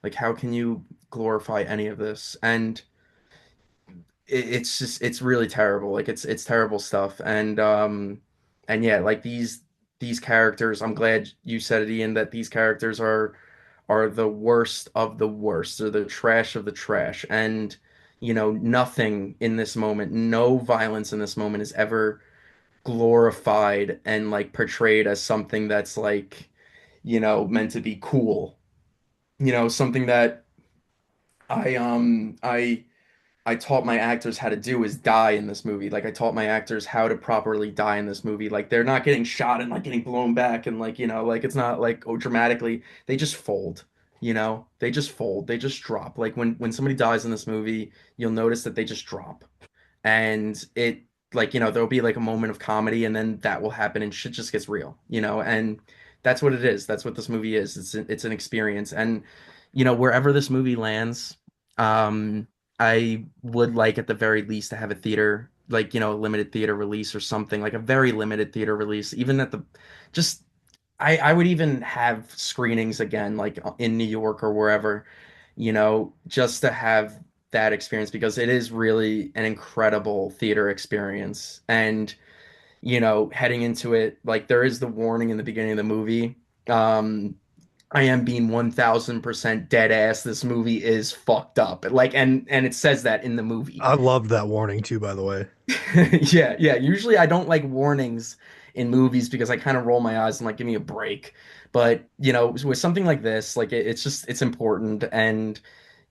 C: Like how can you glorify any of this? And it's really terrible. Like it's terrible stuff. And yeah, like these characters, I'm glad you said it, Ian, that these characters are are the worst of the worst. They're the trash of the trash. And, nothing in this moment, no violence in this moment is ever glorified and like portrayed as something that's like, meant to be cool. Something that I um I taught my actors how to do is die in this movie. Like I taught my actors how to properly die in this movie. Like they're not getting shot and like getting blown back and like, like it's not like oh dramatically. They just fold, They just fold. They just drop. Like when somebody dies in this movie, you'll notice that they just drop. And it like, there'll be like a moment of comedy and then that will happen and shit just gets real, and that's what it is. That's what this movie is. It's an experience. And wherever this movie lands, um I would like at the very least to have a theater, like, a limited theater release or something, like a very limited theater release, even at the just I would even have screenings again, like in New York or wherever, just to have that experience because it is really an incredible theater experience. And, heading into it, like there is the warning in the beginning of the movie. Um, I am being 1000% dead ass. This movie is fucked up. Like, and it says that in the movie.
B: I love that warning too, by the way.
C: Yeah, yeah. Usually I don't like warnings in movies because I kind of roll my eyes and like give me a break. But, with something like this, like it's important and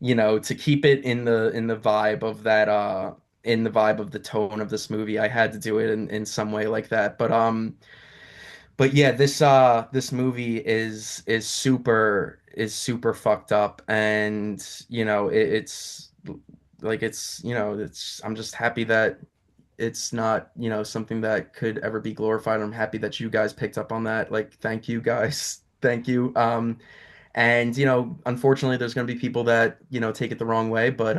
C: to keep it in the vibe of that in the vibe of the tone of this movie, I had to do it in some way like that. But yeah, this movie is super fucked up and it's like it's I'm just happy that it's not, something that could ever be glorified. I'm happy that you guys picked up on that. Like, thank you guys. Thank you. And unfortunately, there's going to be people that take it the wrong way, but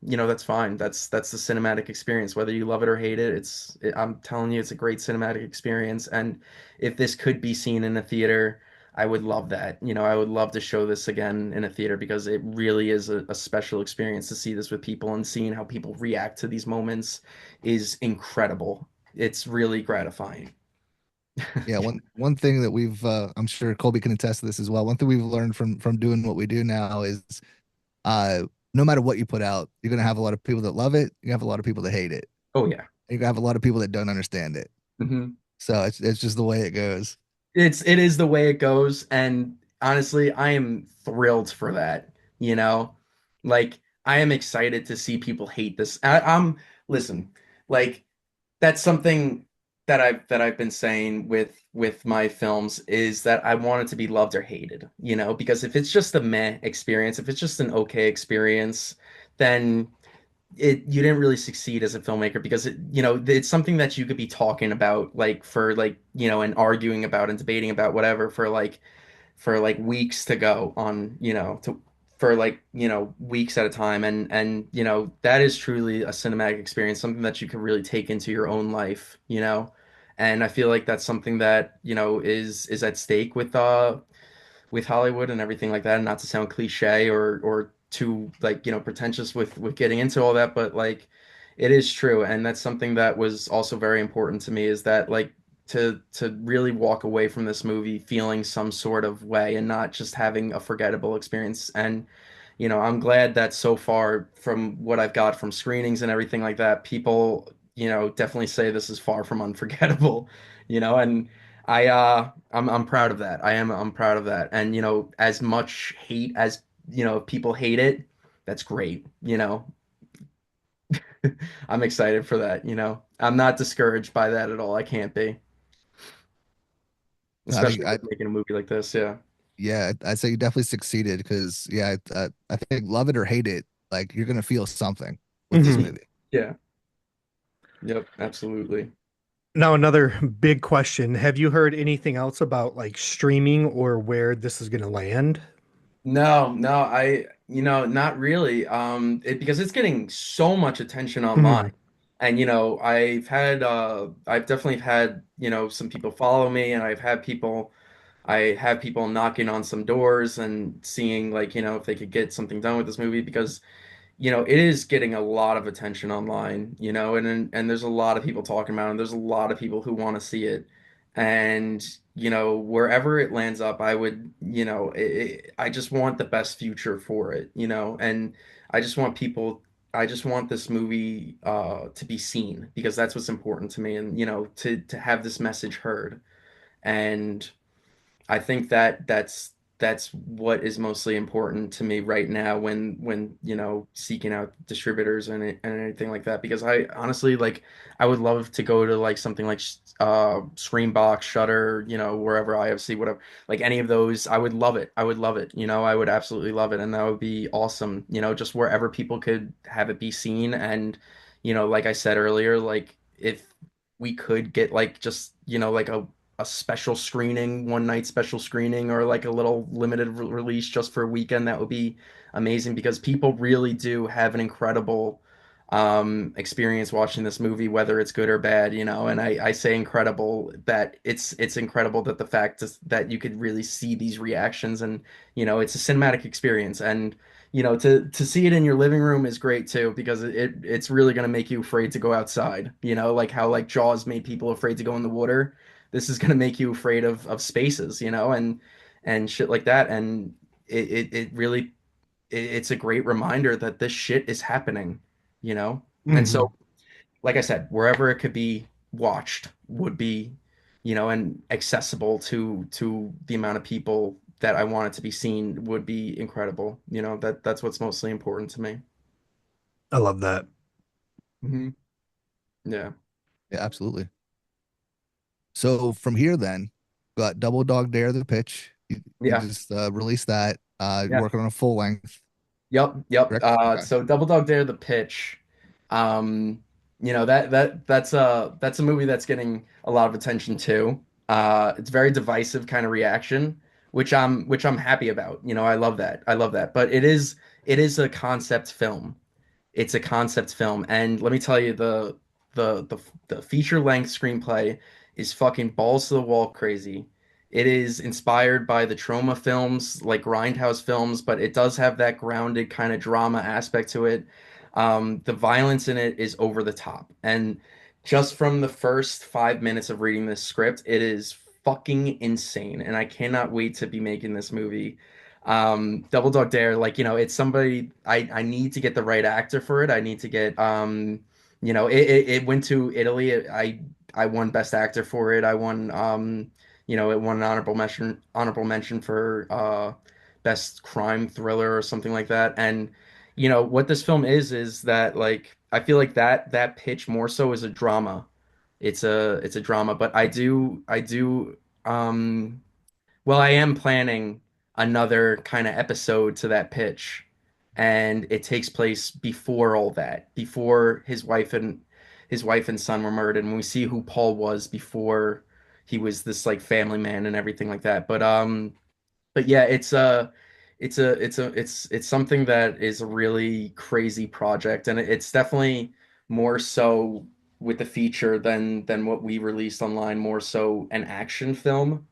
C: that's fine. That's the cinematic experience. Whether you love it or hate it, I'm telling you, it's a great cinematic experience. And if this could be seen in a theater, I would love that. I would love to show this again in a theater because it really is a special experience to see this with people and seeing how people react to these moments is incredible. It's really gratifying.
A: Yeah, one thing that I'm sure Colby can attest to this as well. One thing we've learned from doing what we do now is uh no matter what you put out, you're gonna have a lot of people that love it, you have a lot of people that hate it.
C: Oh yeah.
A: You're gonna have a lot of people that don't understand it.
C: Mhm.
A: So it's just the way it goes.
C: It is the way it goes, and honestly, I am thrilled for that, you know? Like I am excited to see people hate this. I'm listen, like that's something that I've been saying with my films is that I want it to be loved or hated, because if it's just a meh experience, if it's just an okay experience, then you didn't really succeed as a filmmaker because it's something that you could be talking about like for like and arguing about and debating about whatever for like weeks to go on to for like weeks at a time, and that is truly a cinematic experience, something that you can really take into your own life, and I feel like that's something that is at stake with Hollywood and everything like that. And not to sound cliche or too like pretentious with getting into all that, but like it is true, and that's something that was also very important to me is that like to really walk away from this movie feeling some sort of way and not just having a forgettable experience. And I'm glad that so far from what I've got from screenings and everything like that, people definitely say this is far from unforgettable, and I'm proud of that. I'm proud of that. And as much hate as people hate it, that's great. I'm excited for that. I'm not discouraged by that at all. I can't be,
A: I think
C: especially with making a movie like this. Yeah.
A: yeah, I'd say you definitely succeeded because yeah, I think love it or hate it, like you're gonna feel something with this
B: Mhm.
C: Mhm.
A: movie.
C: Yeah. Yep. Absolutely.
B: Now, another big question. Have you heard anything else about like streaming or where this is going to land?
C: No, no, not really. Because it's getting so much attention online.
B: Mhm.
C: And I've definitely had, some people follow me and I have people knocking on some doors and seeing like, if they could get something done with this movie because, it is getting a lot of attention online, and there's a lot of people talking about it, and there's a lot of people who want to see it. And wherever it lands up, I would, I just want the best future for it, and I just want people, I just want this movie to be seen because that's what's important to me, and to have this message heard. And I think that that's what is mostly important to me right now when seeking out distributors and anything like that, because I honestly, like, I would love to go to like something like Screenbox, Shutter, wherever, IFC, whatever, like any of those. I would love it. I would love it. I would absolutely love it, and that would be awesome. Just wherever people could have it be seen. And like I said earlier, like if we could get like just like a special screening, one night special screening, or like a little limited release just for a weekend, that would be amazing, because people really do have an incredible experience watching this movie, whether it's good or bad, and I say incredible, that it's incredible that the fact is that you could really see these reactions, and it's a cinematic experience. And to see it in your living room is great too, because it's really going to make you afraid to go outside, like how like Jaws made people afraid to go in the water. This is going to make you afraid of spaces, and shit like that. And it really, it's a great reminder that this shit is happening, you know? And
B: Hmm.
C: so, like I said, wherever it could be watched would be, and accessible to the amount of people that I want it to be seen would be incredible. That's what's mostly important to me.
B: I love that.
C: Hmm. Yeah.
A: Yeah, absolutely. So from here, then, got Double Dog Dare the pitch. You
C: Yeah.
A: just released that.
C: Yeah.
A: Working on a full length,
C: Yep, yep.
A: correct? Okay.
C: So Double Dog Dare the pitch. Um, that's a movie that's getting a lot of attention too. It's very divisive kind of reaction, which I'm happy about. I love that. I love that. But it is a concept film. It's a concept film, and let me tell you, the the the feature length screenplay is fucking balls to the wall crazy. It is inspired by the Trauma films, like Grindhouse films, but it does have that grounded kind of drama aspect to it. The violence in it is over the top, and just from the first 5 minutes of reading this script, it is fucking insane, and I cannot wait to be making this movie. Double Dog Dare, like, it's somebody, I need to get the right actor for it. I need to get it went to Italy. I won Best Actor for it. I won it won an honorable mention for Best Crime Thriller or something like that. And what this film is that, like, I feel like that pitch more so is a drama. It's a drama, but I do well, I am planning another kind of episode to that pitch, and it takes place before all that, before his wife and son were murdered, and we see who Paul was before he was this like family man and everything like that. But yeah, it's something that is a really crazy project, and it's definitely more so with the feature than what we released online, more so an action film.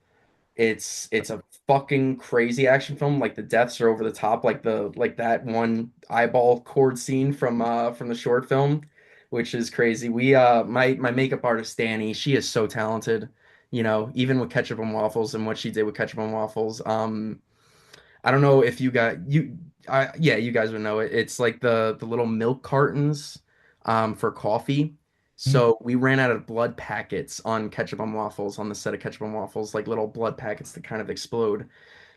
C: It's a fucking crazy action film. Like, the deaths are over the top, like that one eyeball cord scene from the short film, which is crazy. We my makeup artist Danny, she is so talented. Even with Ketchup and Waffles and what she did with Ketchup and Waffles. I don't know if you got you yeah, you guys would know it. It's like the little milk cartons for coffee.
A: Mhm.
C: So we ran out of blood packets on Ketchup on Waffles, on the set of Ketchup on Waffles, like little blood packets that kind of explode.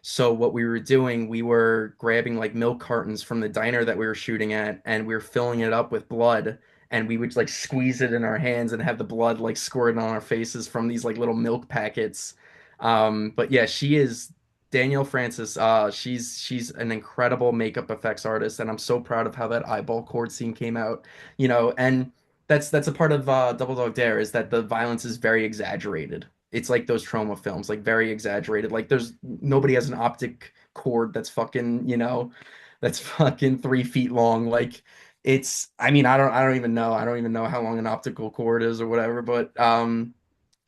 C: So what we were doing, we were grabbing like milk cartons from the diner that we were shooting at, and we were filling it up with blood, and we would like squeeze it in our hands and have the blood like squirting on our faces from these like little milk packets. But yeah, she is Danielle Francis. She's an incredible makeup effects artist, and I'm so proud of how that eyeball cord scene came out. And that's a part of Double Dog Dare, is that the violence is very exaggerated. It's like those trauma films, like very exaggerated. Like, there's nobody has an optic cord that's fucking, that's fucking 3 feet long. Like, I mean, I don't even know. I don't even know how long an optical cord is or whatever, but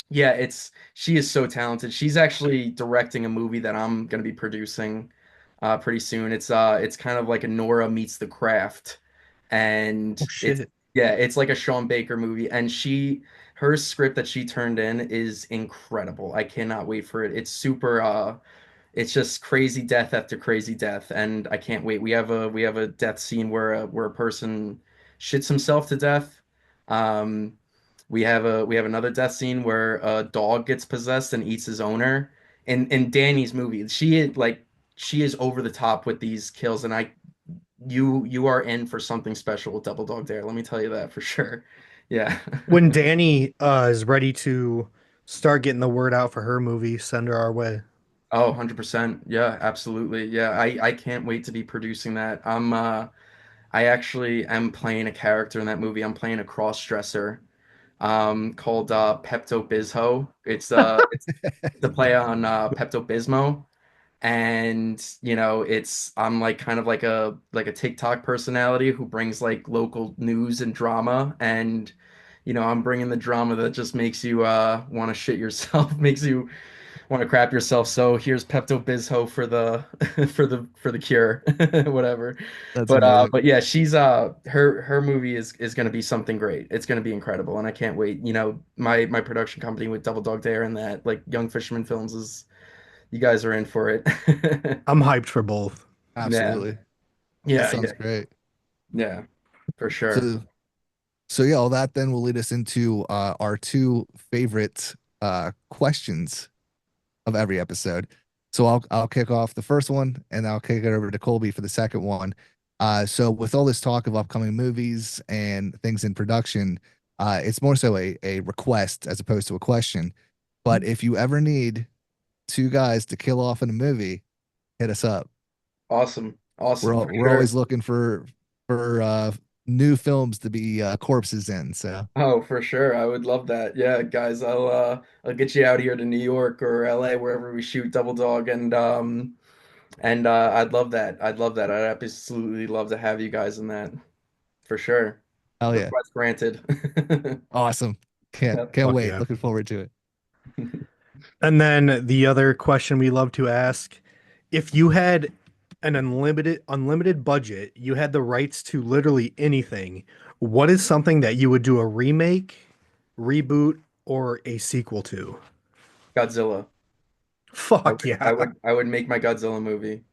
C: yeah, she is so talented. She's actually directing a movie that I'm gonna be producing pretty soon. It's kind of like a Nora meets The Craft, and
B: Oh
C: it's
B: shit.
C: Yeah, it's like a Sean Baker movie, and her script that she turned in is incredible. I cannot wait for it. It's super it's just crazy death after crazy death, and I can't wait. We have a death scene where a person shits himself to death. Um we have another death scene where a dog gets possessed and eats his owner. In Danny's movie, she is over the top with these kills, and you are in for something special with Double Dog Dare. Let me tell you that for sure. Yeah.
B: When Danny is ready to start getting the word out for her movie, send her our way.
C: Oh, 100%. Yeah, absolutely. Yeah, I can't wait to be producing that. I actually am playing a character in that movie. I'm playing a cross-dresser called Pepto Bismol. It's the play on Pepto Bismol. And it's I'm like kind of like a TikTok personality who brings like local news and drama, and I'm bringing the drama that just makes you want to shit yourself, makes you want to crap yourself. So here's Pepto Bismol for the for the cure, whatever.
A: That's
C: But
A: amazing.
C: but yeah, she's her movie is going to be something great. It's going to be incredible, and I can't wait. My production company with Double Dog Dare and that, like, Young Fisherman Films, is you guys are in for it.
B: I'm hyped for both.
C: Yeah.
A: Absolutely. That
C: Yeah,
A: sounds
C: yeah,
A: great.
C: yeah, for sure.
A: So so yeah, all that then will lead us into our two favorite questions of every episode. So I'll kick off the first one and I'll kick it over to Colby for the second one. So with all this talk of upcoming movies and things in production, it's more so a request as opposed to a question. But if you ever need two guys to kill off in a movie, hit us up.
C: Awesome. Awesome, for
A: We're
C: sure.
A: always looking for new films to be corpses in. So
C: Oh, for sure. I would love that. Yeah, guys, I'll get you out here to New York or LA, wherever we shoot Double Dog, and I'd love that. I'd love that. I'd absolutely love to have you guys in that, for sure.
A: hell yeah,
C: Request granted.
A: awesome. Can't
C: Yep.
A: can't
B: Fuck
A: wait.
B: yeah.
A: Looking forward to it.
B: And then the other question we love to ask, if you had an unlimited budget, you had the rights to literally anything, what is something that you would do a remake, reboot, or a sequel to?
C: Godzilla. I
B: Fuck
C: would I
B: yeah.
C: would I would make my Godzilla movie.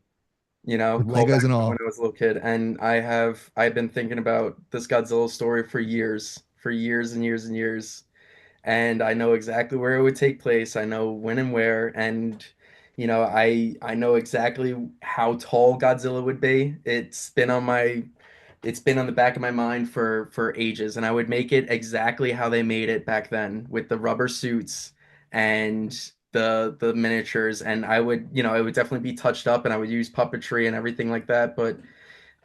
A: With
C: Call
A: Legos
C: back
A: and
C: to when
A: all.
C: I was a little kid. And I've been thinking about this Godzilla story for years and years and years. And I know exactly where it would take place. I know when and where, and I know exactly how tall Godzilla would be. It's been on the back of my mind for ages, and I would make it exactly how they made it back then with the rubber suits and the miniatures, and it would definitely be touched up, and I would use puppetry and everything like that, but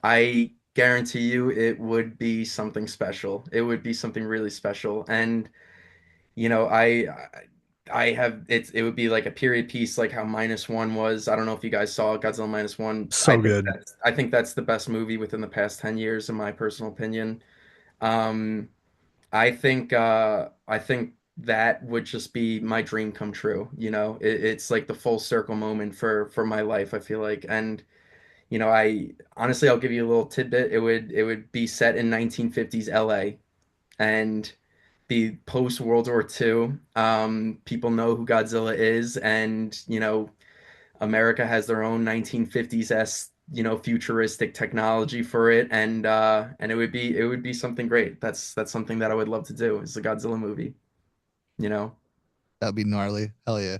C: I guarantee you it would be something special. It would be something really special. And you know, I have it would be like a period piece, like how Minus One was. I don't know if you guys saw Godzilla Minus One.
B: So good.
C: I think that's the best movie within the past 10 years, in my personal opinion. Um, I think that would just be my dream come true. It's like the full circle moment for my life, I feel like. And I honestly, I'll give you a little tidbit. It would be set in 1950s LA, and be post World War II. People know who Godzilla is, and America has their own 1950s s futuristic technology for it, and it would be something great. That's something that I would love to do, is a Godzilla movie. You know,
A: That'd be gnarly. Hell yeah.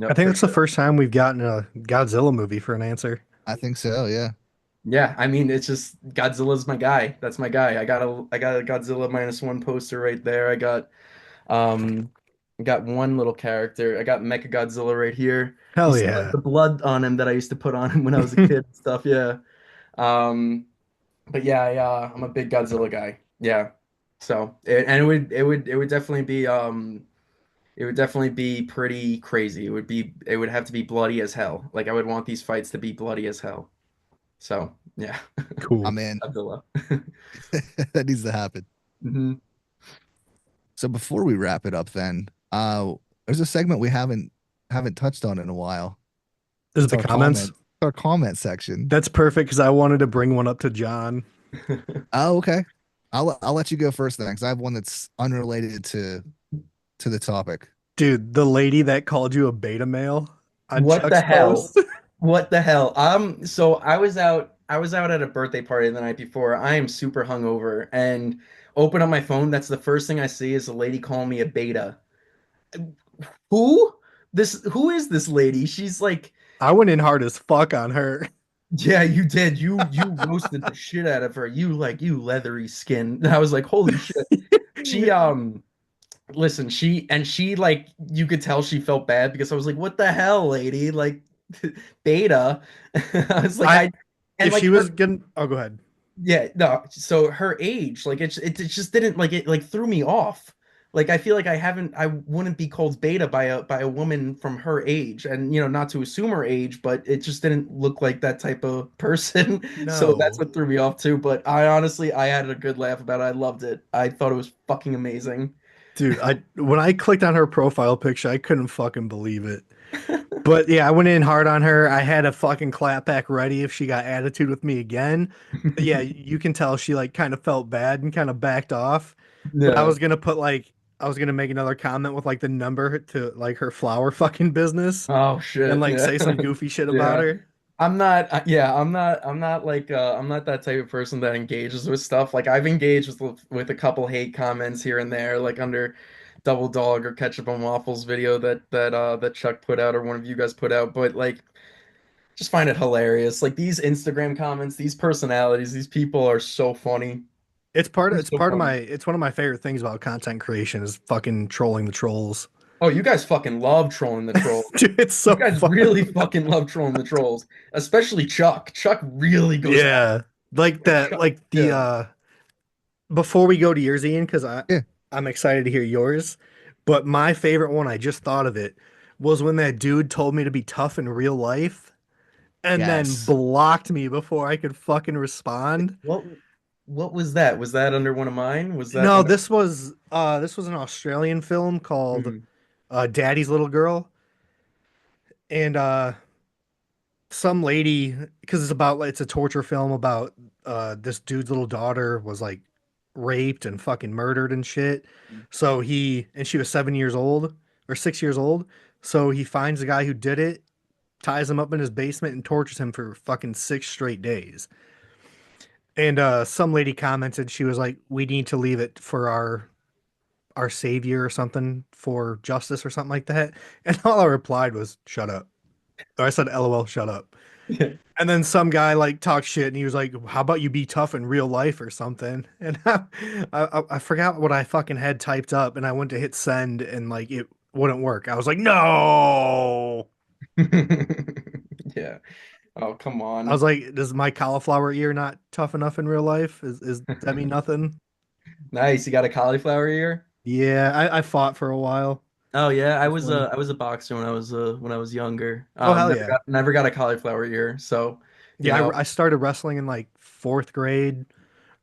B: I
C: yep,
B: think
C: for
B: that's the
C: sure.
B: first time we've gotten a Godzilla movie for an answer.
A: I think so. Yeah.
C: Yeah, I mean, it's just Godzilla's my guy. That's my guy. I got a Godzilla minus one poster right there. Um, I got one little character. I got Mecha Godzilla right here. You
B: Hell
C: see, like,
B: yeah.
C: the blood on him that I used to put on him when I was a kid and stuff. Yeah. Um, but yeah, I'm a big Godzilla guy. Yeah. So, and it would definitely be pretty crazy. It would have to be bloody as hell. Like, I would want these fights to be bloody as hell. So, yeah,
B: Cool.
A: I'm in.
C: Godzilla.
A: That needs to happen.
C: hmm
A: So before we wrap it up, then there's a segment we haven't touched on in a while.
B: Is it
A: It's
B: the comments?
A: our comment section.
B: That's perfect because I wanted to bring one up to John.
A: Oh, okay. I'll let you go first then, because I have one that's unrelated to the topic.
B: Dude, the lady that called you a beta male on
C: What the
B: Chuck's
C: hell?
B: post.
C: What the hell? So I was out at a birthday party the night before. I am super hungover and open up my phone. That's the first thing I see is a lady calling me a beta. Who? Who is this lady? She's like,
B: I went in hard as fuck on her.
C: yeah, you did. You roasted the shit out of her. You leathery skin. And I was like, holy shit. She listen, she like you could tell she felt bad because I was like, what the hell, lady? Like beta. I was like,
B: I
C: I and
B: if
C: like
B: she was
C: her
B: getting oh go ahead.
C: yeah, no, so her age, like it just didn't like it like threw me off. Like I feel like I wouldn't be called beta by a woman from her age. And not to assume her age, but it just didn't look like that type of person. So that's
B: No.
C: what threw me off too. But I had a good laugh about it. I loved it. I thought it was fucking amazing.
B: Dude, I when I clicked on her profile picture, I couldn't fucking believe it. But yeah, I went in hard on her. I had a fucking clap back ready if she got attitude with me again. But yeah, you can tell she like kind of felt bad and kind of backed off. But
C: Yeah.
B: I was gonna make another comment with like the number to like her flower fucking business
C: Oh
B: and
C: shit.
B: like
C: Yeah.
B: say some goofy shit about
C: Yeah.
B: her.
C: I'm not like I'm not that type of person that engages with stuff. Like I've engaged with a couple hate comments here and there, like under Double Dog or Ketchup and Waffles video that Chuck put out or one of you guys put out, but like just find it hilarious. Like these Instagram comments, these personalities, these people are so funny. They're
B: It's
C: so
B: part of my
C: funny.
B: it's one of my favorite things about content creation is fucking trolling the trolls.
C: Oh, you guys fucking love trolling the trolls.
B: Dude, it's
C: You
B: so
C: guys
B: fun.
C: really fucking love trolling the trolls, especially Chuck. Chuck really goes at
B: Yeah. Like
C: like
B: that
C: Chuck.
B: like the
C: Yeah.
B: before we go to yours, Ian, because
A: Yeah.
B: I'm excited to hear yours. But my favorite one, I just thought of it, was when that dude told me to be tough in real life and then
A: Yes.
B: blocked me before I could fucking respond.
C: What was that? Was that under one of mine? Was that
B: No,
C: under?
B: this was an Australian film called
C: Mhm.
B: Daddy's Little Girl. And some lady, because it's about like it's a torture film about this dude's little daughter was like raped and fucking murdered and shit. So she was 7 years old or 6 years old. So he finds the guy who did it, ties him up in his basement, and tortures him for fucking 6 straight days. And some lady commented, she was like, "We need to leave it for our savior or something for justice or something like that." And all I replied was, "Shut up." Or I said, "LOL, shut up."
C: Yeah.
B: And then some guy like talked shit and he was like, "How about you be tough in real life or something?" And I forgot what I fucking had typed up and I went to hit send and like it wouldn't work. I was like, "No."
C: Yeah. Oh, come
B: I was
C: on.
B: like, "Does my cauliflower ear not tough enough in real life? Is does that mean nothing?"
C: Nice. You got a cauliflower ear?
B: Yeah, I fought for a while.
C: Oh yeah,
B: For fun.
C: I was a boxer when I was younger.
B: Oh hell yeah.
C: Never got a cauliflower ear. So, you
B: Yeah,
C: know,
B: I started wrestling in like fourth grade,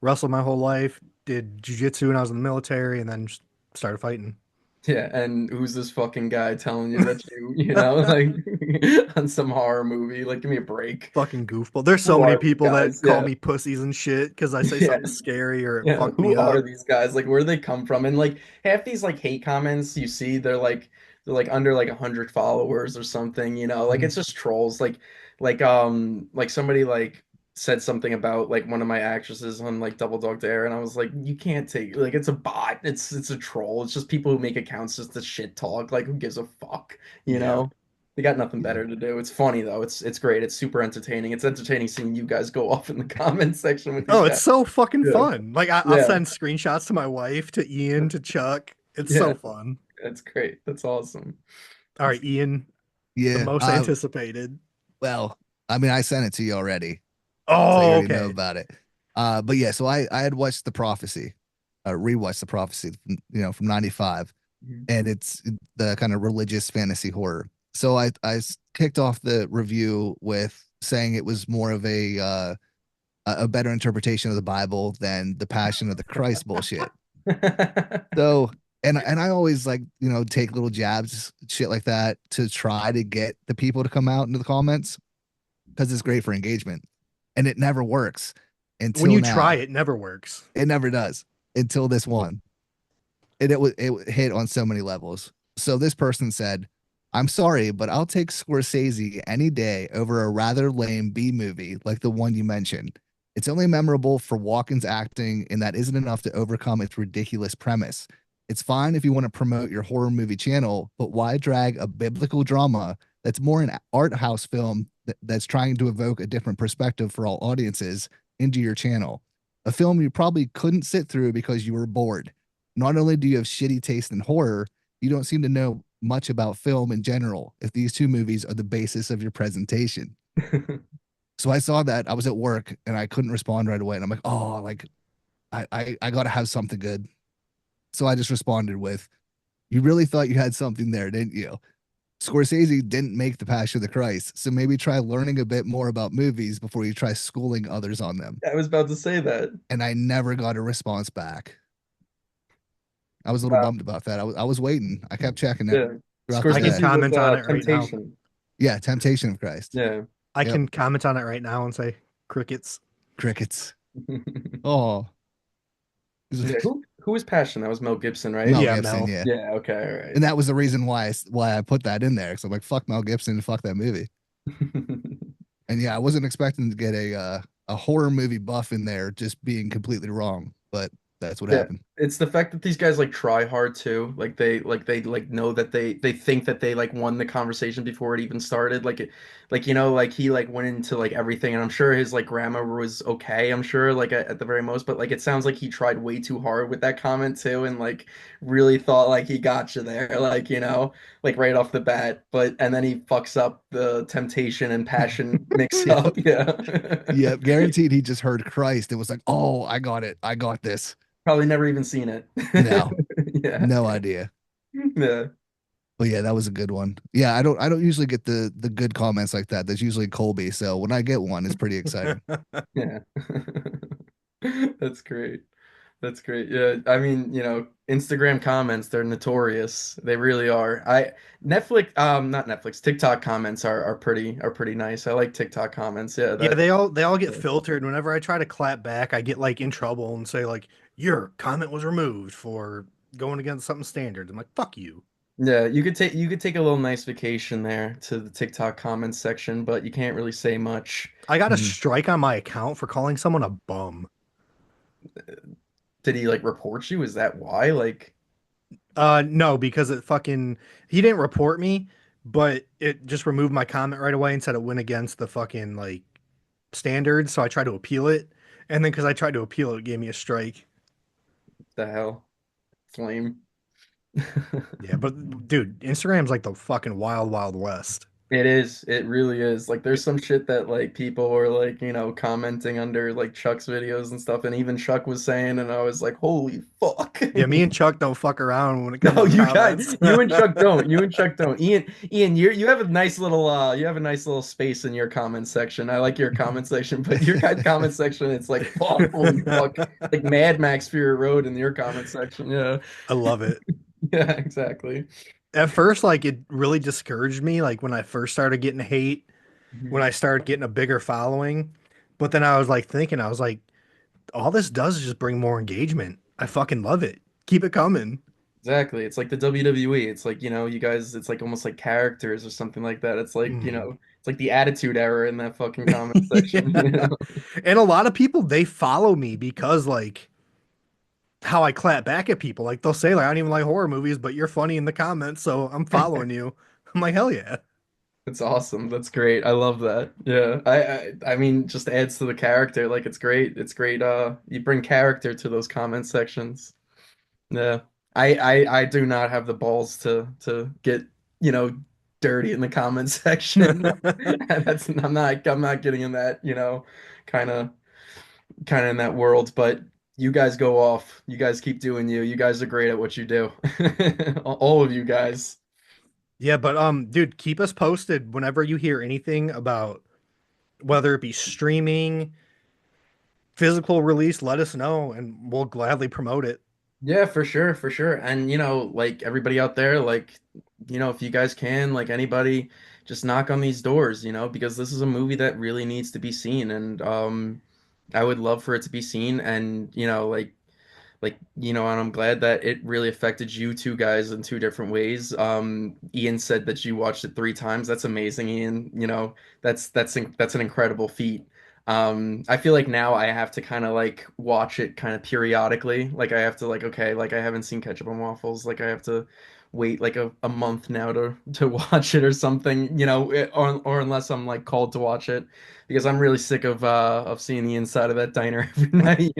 B: wrestled my whole life, did jujitsu when I was in the military, and then just started fighting.
C: yeah, and who's this fucking guy telling you that like on some horror movie? Like, give me a break.
B: Fucking goofball. There's so
C: Who
B: many
C: are these
B: people that
C: guys?
B: call
C: Yeah.
B: me pussies and shit because I say
C: Yeah.
B: something scary or it
C: Yeah,
B: fucked me
C: who are
B: up.
C: these guys? Like, where do they come from? And like half these like hate comments you see, they're like under like 100 followers or something, like
B: Mhm.
C: it's just trolls. Like somebody like said something about like one of my actresses on like Double Dog Dare, and I was like, you can't take like it's a bot, it's a troll, it's just people who make accounts just to shit talk. Like, who gives a fuck, you
B: Yeah.
C: know? They got nothing
A: Yeah.
C: better to do. It's funny though. It's great. It's super entertaining. It's entertaining seeing you guys go off in the comment section with these
B: Oh, it's
C: guys.
B: so fucking
C: Yeah.
B: fun. Like I'll
C: Yeah.
B: send screenshots to my wife, to Ian, to Chuck. It's so
C: Yeah.
B: fun.
C: That's great. That's awesome.
B: All right, Ian, the
A: Yeah.
B: most anticipated.
A: Well, I mean, I sent it to you already, so you
B: Oh,
A: already know
B: okay.
A: about it. But yeah, so I had watched The Prophecy, rewatched The Prophecy, from '95,
C: Mhm.
A: and it's the kind of religious fantasy horror. So I kicked off the review with saying it was more of a better interpretation of the Bible than the Passion of the Christ bullshit. So and I always like, take little jabs, shit like that, to try to get the people to come out into the comments because it's great for engagement. And it never works.
B: When
A: until
B: you try,
A: now.
B: it never works.
A: It never does until this one. And it hit on so many levels. So this person said, "I'm sorry, but I'll take Scorsese any day over a rather lame B movie like the one you mentioned. It's only memorable for Walken's acting, and that isn't enough to overcome its ridiculous premise. It's fine if you want to promote your horror movie channel, but why drag a biblical drama that's more an art house film that's trying to evoke a different perspective for all audiences into your channel? A film you probably couldn't sit through because you were bored. Not only do you have shitty taste in horror, you don't seem to know much about film in general if these two movies are the basis of your presentation." So I saw that. I was at work and I couldn't respond right away. And I'm like, oh, like I gotta have something good. So I just responded with, "You really thought you had something there, didn't you? Scorsese didn't make The Passion of the Christ, so maybe try learning a bit more about movies before you try schooling others on them."
C: I was about to say that.
A: And I never got a response back. I was a little
C: Wow.
A: bummed about that. I was waiting. I kept checking it
C: Yeah.
A: throughout the
B: I can
A: day.
C: Scorsese was
B: comment on it right now.
C: Temptation.
A: Yeah, Temptation of Christ.
C: Yeah.
B: I
A: Yep.
B: can comment on it right now and say crickets.
A: Crickets. Oh,
C: Yeah, who was Passion? That was Mel Gibson, right?
A: Mel
B: Yeah,
A: Gibson.
B: Mel.
A: Yeah,
C: Yeah, okay, all right.
A: and that was the reason why I put that in there. Because I'm like, fuck Mel Gibson, fuck that movie. And yeah, I wasn't expecting to get a horror movie buff in there just being completely wrong, but that's what
C: Yeah,
A: happened.
C: it's the fact that these guys like try hard too. Like they know that they think that they like won the conversation before it even started. Like like he like went into like everything, and I'm sure his like grammar was okay. I'm sure like at the very most, but like it sounds like he tried way too hard with that comment too, and like really thought like he got you there, like like right off the bat. But and then he fucks up the temptation and passion mix
A: Yep,
C: up. Yeah.
A: yep, guaranteed. He just heard Christ. It was like, oh, I got it. I got this.
C: Probably never even seen it.
A: No,
C: Yeah.
A: no idea.
C: Yeah.
A: But yeah, that was a good one. Yeah, I don't usually get the good comments like that. That's usually Colby. So when I get one, it's pretty exciting.
C: Yeah. That's great. That's great. Yeah. I mean, Instagram comments, they're notorious. They really are. Netflix, not Netflix, TikTok comments are pretty nice. I like TikTok comments. Yeah,
B: Yeah,
C: that
B: they all get filtered. Whenever I try to clap back, I get like in trouble and say like your comment was removed for going against something standard. I'm like, fuck you.
C: yeah, you could take a little nice vacation there to the TikTok comments section, but you can't really say much.
B: I got a
A: Mhm.
B: strike on my account for calling someone a bum.
C: Did he like report you? Is that why? Like,
B: No, because he didn't report me, but it just removed my comment right away and said it went against the fucking like standards. So I tried to appeal it, and then because I tried to appeal it, it gave me a strike.
C: the hell? Flame.
B: Yeah, but dude, Instagram's like the fucking wild, wild west.
C: It is. It really is. Like there's some shit that like people were like, commenting under like Chuck's videos and stuff, and even Chuck was saying, and I was like, holy fuck.
B: Yeah, me and Chuck don't fuck around when it comes
C: No,
B: to
C: you
B: comments.
C: guys, you and Chuck don't. You and Chuck don't. Ian, you have a nice little space in your comment section. I like your comment section, but your guys' comment section, it's like fuck, holy fuck. Like Mad Max Fury Road in your comment section. Yeah.
B: I love it.
C: Yeah, exactly.
B: At first, like it really discouraged me, like when I first started getting hate, when I started getting a bigger following. But then I was like thinking, I was like, all this does is just bring more engagement. I fucking love it. Keep it coming.
C: Exactly. It's like the WWE. It's like, you guys, it's like almost like characters or something like that. It's like,
B: Mhm.
C: it's like the attitude era in that fucking comment section.
B: Yeah. And a lot of people they follow me because like how I clap back at people. Like they'll say like I don't even like horror movies, but you're funny in the comments, so I'm following you. I'm like, hell yeah.
C: It's awesome. That's great. I love that. Yeah. I mean, just adds to the character. Like it's great. It's great. You bring character to those comment sections. Yeah. I do not have the balls to get, you know, dirty in the comment section. I'm not getting in that, kind of kind of in that world, but you guys go off. You guys keep doing you. You guys are great at what you do. All of you guys.
B: Yeah, but dude, keep us posted whenever you hear anything about whether it be streaming, physical release, let us know and we'll gladly promote it.
C: Yeah, for sure, for sure. And like everybody out there, like, if you guys can, like anybody, just knock on these doors, because this is a movie that really needs to be seen. And I would love for it to be seen, and and I'm glad that it really affected you two guys in two different ways. Ian said that you watched it 3 times. That's amazing, Ian. That's an incredible feat. I feel like now I have to kind of like watch it kind of periodically. Like I have to like, okay, like I haven't seen Ketchup and Waffles. Like I have to wait like a month now to watch it or something, or unless I'm like called to watch it because I'm really sick of seeing the inside of that diner every night.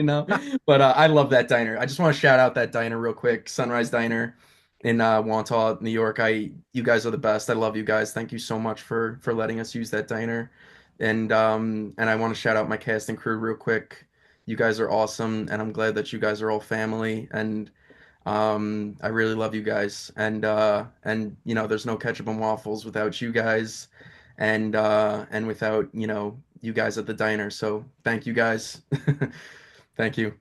C: But I love that diner. I just want to shout out that diner real quick, Sunrise Diner in Wantagh, New York. You guys are the best. I love you guys. Thank you so much for letting us use that diner. And I want to shout out my cast and crew real quick. You guys are awesome, and I'm glad that you guys are all family. And I really love you guys. And there's no Ketchup and Waffles without you guys, and without you guys at the diner. So thank you guys. Thank you.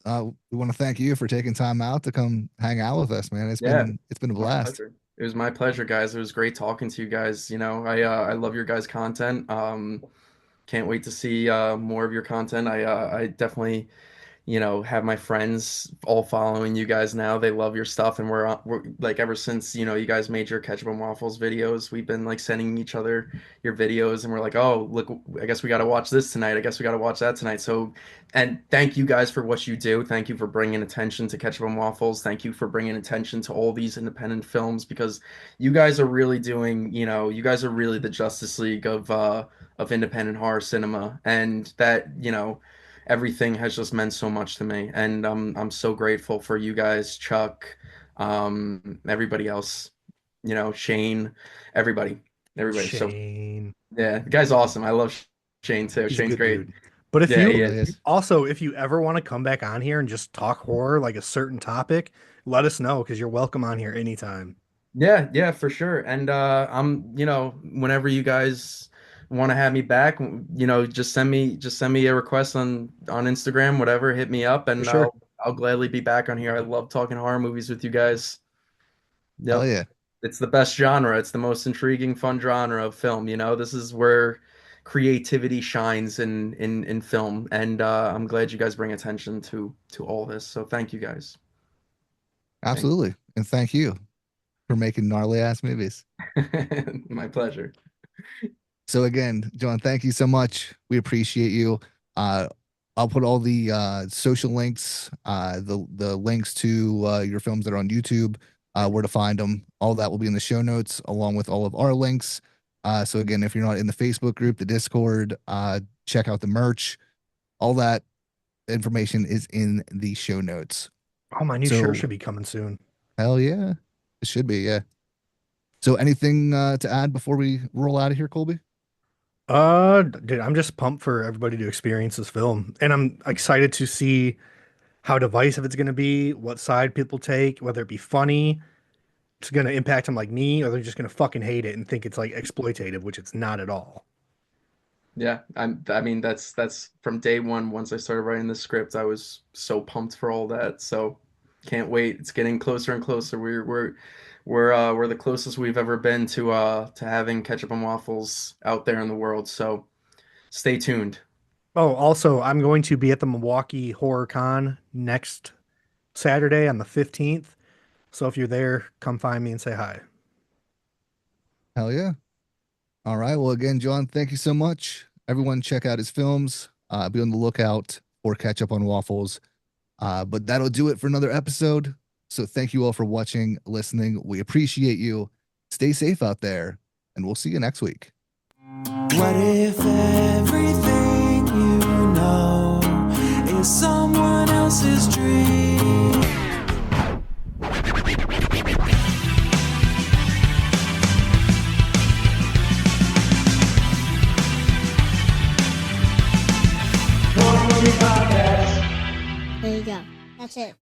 A: We want to thank you for taking time out to come hang out with us, man.
C: Yeah,
A: It's been a
C: my
A: blast.
C: pleasure. It was my pleasure, guys. It was great talking to you guys. I love your guys' content. Can't wait to see more of your content. I definitely have my friends all following you guys now. They love your stuff, and we're like ever since you guys made your Ketchup and Waffles videos, we've been like sending each other your videos, and we're like, oh look, I guess we got to watch this tonight. I guess we got to watch that tonight. So, and thank you guys for what you do. Thank you for bringing attention to Ketchup and Waffles. Thank you for bringing attention to all these independent films because you guys are really doing, you guys are really the Justice League of independent horror cinema, and that everything has just meant so much to me, and I'm so grateful for you guys, Chuck, everybody else, Shane, everybody, everybody. So
B: Shane.
C: yeah, the guy's awesome. I love Shane too.
B: He's a
C: Shane's
B: good
C: great.
B: dude. But if
C: Yeah,
B: you
C: he
A: Really
C: is.
A: is.
B: also, if you ever want to come back on here and just talk horror, like a certain topic, let us know because you're welcome on here anytime.
C: Yeah, yeah, for sure. And whenever you guys want to have me back, just send me a request on Instagram, whatever, hit me up,
B: For
C: and
B: sure.
C: I'll gladly be back on here. I love talking horror movies with you guys.
A: Hell
C: Yep.
A: yeah.
C: It's the best genre. It's the most intriguing, fun genre of film. This is where creativity shines in film, and I'm glad you guys bring attention to all this. So thank you guys. Thank
A: Absolutely. And thank you for making gnarly ass movies.
C: you. My pleasure.
A: So again, John, thank you so much. We appreciate you. Uh, I'll put all the social links, the links to your films that are on YouTube, where to find them. All that will be in the show notes, along with all of our links. So again, if you're not in the Facebook group, the Discord, check out the merch. All that information is in the show notes.
B: Oh, my new
A: So
B: shirt should be coming soon.
A: hell yeah, it should be, yeah. So anything to add before we roll out of here, Colby?
B: Dude, I'm just pumped for everybody to experience this film, and I'm excited to see how divisive it's going to be, what side people take, whether it be funny, it's going to impact them like me, or they're just going to fucking hate it and think it's like exploitative, which it's not at all.
C: Yeah, I mean that's from day one. Once I started writing the script, I was so pumped for all that. So can't wait. It's getting closer and closer. We're the closest we've ever been to having Ketchup and Waffles out there in the world. So stay tuned.
B: Oh, also, I'm going to be at the Milwaukee Horror Con next Saturday on the 15th. So if you're there, come find me and say hi.
A: Hell yeah. All right. Well, again, John, thank you so much. Everyone, check out his films. Be on the lookout for Ketchup on Waffles. But that'll do it for another episode. So thank you all for watching, listening. We appreciate you. Stay safe out there, and we'll see you next week.
F: What if everything you know is someone else's dream?
G: There you go. That's it.